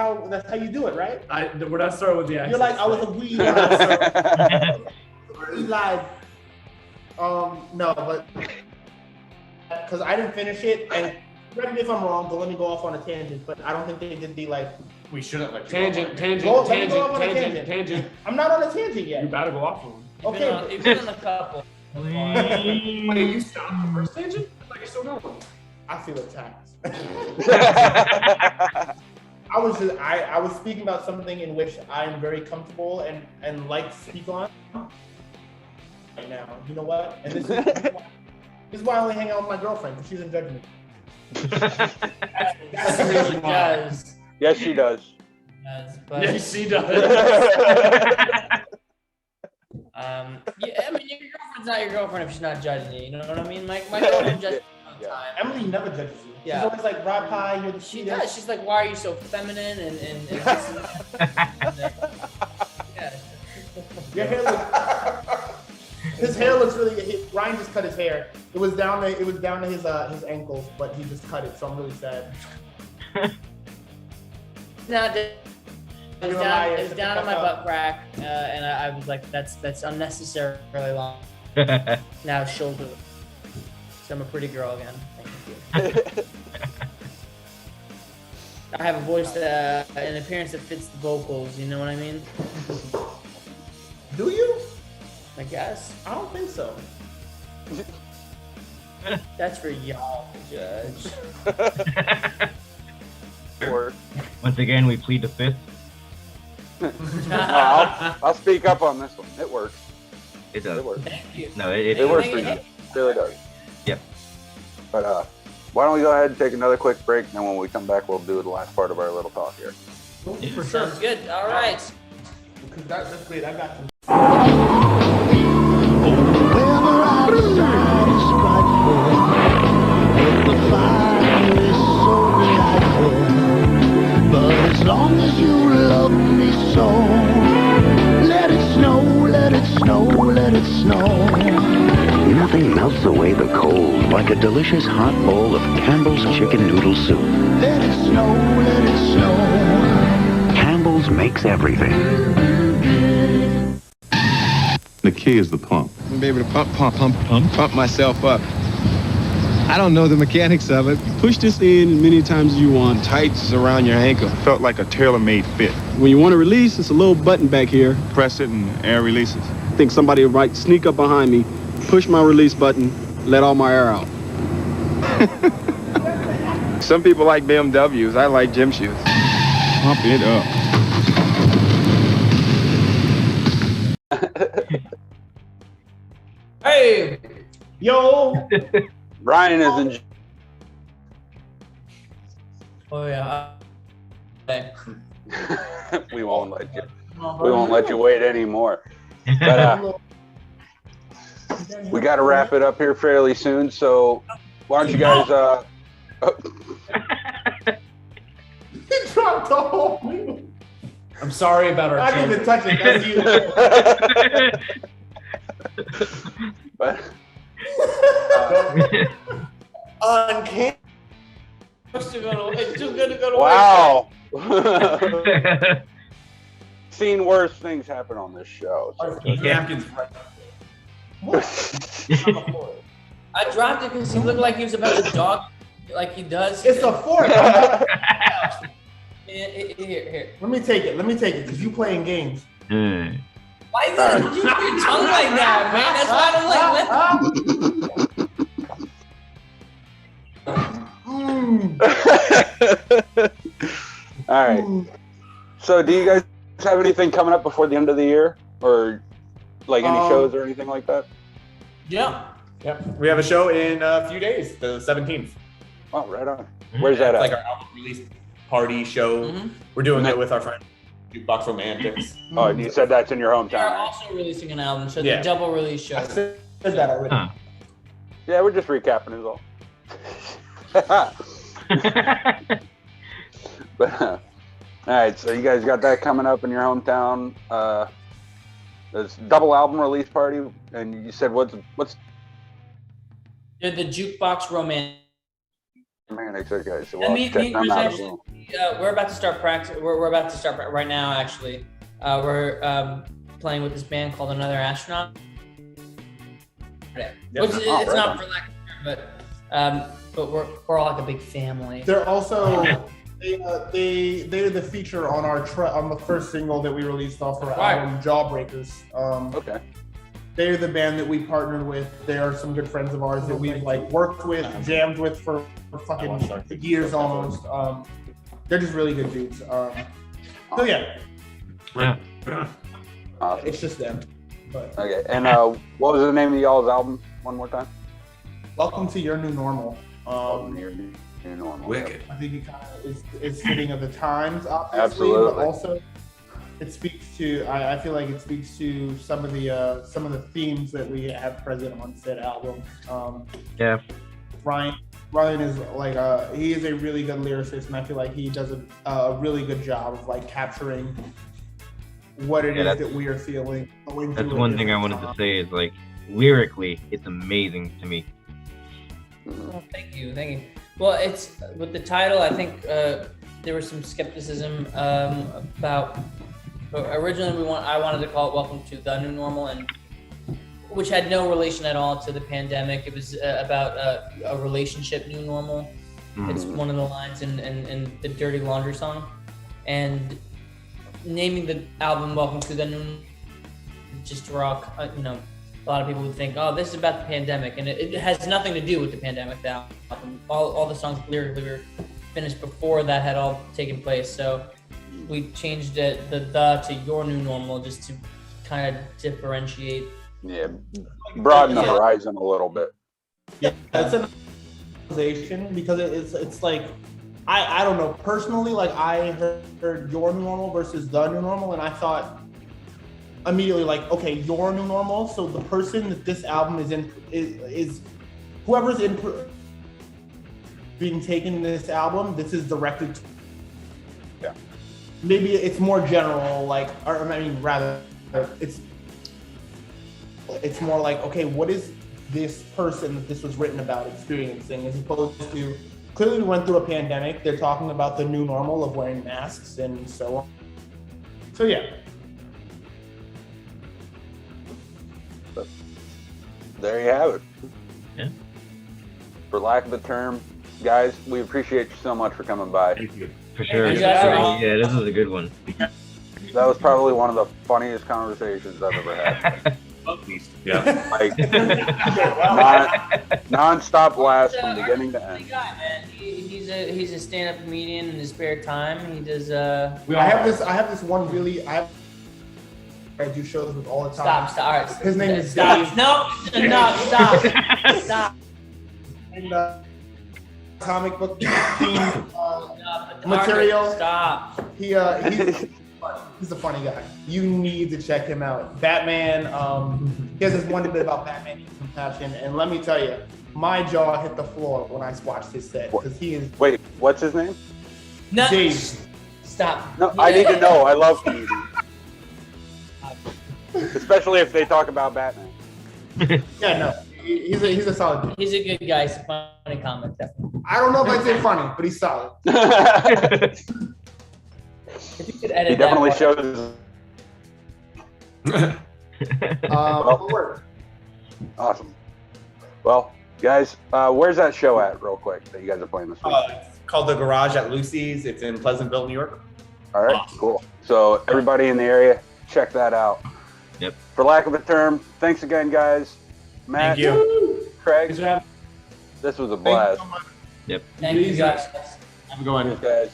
how you do it, right?
We're not starting with the accent.
You're like, I was a wee lad. No, but because I didn't finish it, and correct me if I'm wrong, but let me go off on a tangent. But I don't think they did the like.
We shouldn't let you
Tangent.
I'm not on a tangent yet.
You better go off of him.
Okay.
You've been on a couple.
Wait, you stopped the first tangent? I thought you're still going.
I feel attacked. I was speaking about something in which I'm very comfortable and like to speak on right now. You know what? And this is why I only hang out with my girlfriend because she doesn't judge me.
That's really does.
Yes, she does.
But,
Yes, she does.
yeah, I mean, your girlfriend's not your girlfriend if she's not judging you. You know what I mean? My girlfriend judges me all the time.
Emily never judges you.
Yeah.
She's always like, Rob Pie, you're the
She
sweetest."
does. She's like, why are you so feminine? And yeah.
Your hair looks. His hair looks really. Ryan just cut his hair. It was down to his ankles, but he just cut it. So I'm really sad.
No, it was down on my butt crack, and I was like, that's unnecessarily long. Now shoulder. So I'm a pretty girl again. Thank you. I have a voice that, an appearance that fits the vocals. You know what I mean?
Do you?
I guess.
I don't think so.
That's for y'all to judge.
Once again, we plead the fifth.
I'll speak up on this one. It works.
It does.
It works.
Thank you.
No,
It works for you. It really does.
Yep.
But why don't we go ahead and take another quick break, and then when we come back, we'll do the last part of our little talk here.
For sure.
Sounds good. All right.
That's great. I got you.
Wherever outside is frightful, but the fire is so delightful. But as long as you love me so, let it snow, let it snow, let it snow.
Nothing melts away the cold like a delicious hot bowl of Campbell's chicken noodle soup.
Let it snow, let it snow.
Campbell's makes everything.
The key is the pump.
I'm able to pump myself up. I don't know the mechanics of it.
Push this in as many times as you want.
Tights around your ankle.
Felt like a tailor-made fit.
When you want to release, it's a little button back here.
Press it and air releases.
I think somebody might sneak up behind me, push my release button, let all my air out.
Some people like BMWs. I like gym shoes.
Pump it up.
Hey,
yo,
Ryan is
Oh yeah. Okay.
We won't let you. We won't let you wait anymore. But we got to wrap it up here fairly soon. So why don't you guys?
He dropped the whole thing.
I'm sorry about our.
I didn't even touch it. That's you.
But
Uncanny.
It's too good to go to
wow. Seen worse things happen on this show. So.
Napkins.
I dropped it because he looked like he was about to dog, like he does.
It's a fork.
Here.
Let me take it, because you playing games.
Why you gotta do your tongue like that, man? That's why I don't like.
All right. So, do you guys have anything coming up before the end of the year, or like any shows or anything like that?
Yeah.
Yep. We have a show in a few days, the 17th.
Oh, right on. Where's that
It's
at?
like our album release party show. We're doing it with our friend Jukebox Romantics.
Oh, and you said that's in your
They're
hometown. Right?
also releasing an album, so
Yeah.
the double release show.
I said that already.
Yeah, we're just recapping is all. But all right, so you guys got that coming up in your hometown. There's double album release party, and you said what's
They're the Jukebox Romantics.
Romantics? Okay, so
And
we'll
me
check
and
them
Chris
out as
actually,
well.
we're about to start practice. We're about to start right now. Actually, we're playing with this band called Another Astronaut. Which it's not for lack of term, but we're all like a big family.
They're also they're the feature on our on the first single that we released off our album Jawbreakers.
Okay.
They're the band that we partnered with. They are some good friends of ours that we've like worked with, jammed with for fucking years almost. They're just really good dudes. So yeah.
Awesome.
It's just them. But
Okay, and what was the name of y'all's album? One more time.
Welcome to Your New Normal.
Your New Normal.
Wicked.
I think it kind of is fitting of the times, obviously,
Absolutely.
but also it speaks to. I feel like it speaks to some of the themes that we have present on said album.
Yeah.
Ryan is like he is a really good lyricist, and I feel like he does a really good job of like capturing what it is that we are feeling.
That's one thing I wanted to say is like lyrically, it's amazing to me.
Well, thank you. Well, it's with the title. I think there was some skepticism about. Originally, I wanted to call it "Welcome to the New Normal," and which had no relation at all to the pandemic. It was about a relationship new normal. It's one of the lines in the Dirty Laundry song, and naming the album "Welcome to the New," just rock. A lot of people would think, oh, this is about the pandemic, and it has nothing to do with the pandemic. The album, all the songs lyrically were finished before that had all taken place. So we changed the to Your New Normal just to kind of differentiate.
Yeah, broaden the horizon a little bit.
Yeah, that's an organization because it's like I don't know personally. Like I heard Your New Normal versus the New Normal, and I thought immediately like, okay, Your New Normal. So the person that this album is in is whoever's in being taken in this album. This is directed to.
Yeah.
Maybe it's more general, like, or I mean, rather, it's more like, okay, what is this person that this was written about experiencing, as opposed to clearly we went through a pandemic. They're talking about the new normal of wearing masks and so on. So yeah.
There you have it.
Yeah.
For lack of a term, guys, we appreciate you so much for coming by.
Thank you.
For sure.
you guys are
Yeah, this was a good one.
That was probably one of the funniest conversations I've ever had.
At least. Yeah.
Like non-stop laughs from beginning to end.
Guy, man. He's a stand-up comedian in his spare time. He does.
I have this one really. I do shows with all the time.
Stop. All right.
His name is
Stop.
Dave.
No. Stop.
And comic book themed material.
Stop.
He's a funny guy. You need to check him out. Batman. He has this one bit about Batman and compassion, and let me tell you, my jaw hit the floor when I watched his set because he is.
Wait, what's his name?
No.
Dave.
Stop.
No, I need to know. I love comedians. Especially if they talk about Batman.
Yeah, no, he's a solid dude.
He's a good guy. He's a funny comic, definitely.
I don't know if I'd say funny, but he's solid.
If you could edit
He definitely
that
shows. Awesome. Well, guys, where's that show at, real quick, that you guys are playing this week?
It's called The Garage at Lucy's. It's in Pleasantville, New York.
All right, cool. So everybody in the area, check that out.
Yep.
For lack of a term, thanks again, guys. Matt,
Thank you.
Craig, this was a blast.
Yep.
Thank you, guys.
Have a good one.
Guys.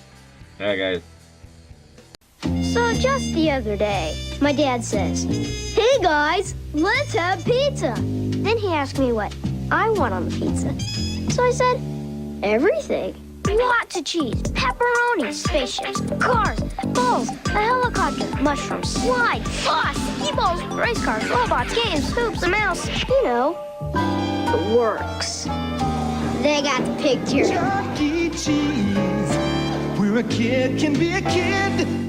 All right, guys.
So just the other day, my dad says, "Hey guys, let's have pizza." Then he asked me what I want on the pizza. So I said, everything. Lots of cheese, pepperoni, spaceships, cars, balls, a helicopter, mushrooms, slides, sauce, sticky balls, race cars, robots, games, hoops, a mouse. You know, the works. They got the picture.
Chuck E. Cheese, where a kid can be a kid.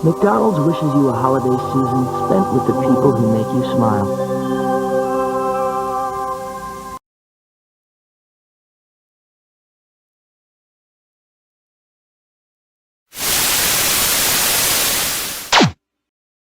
McDonald's wishes you a holiday season spent with the people who make you smile.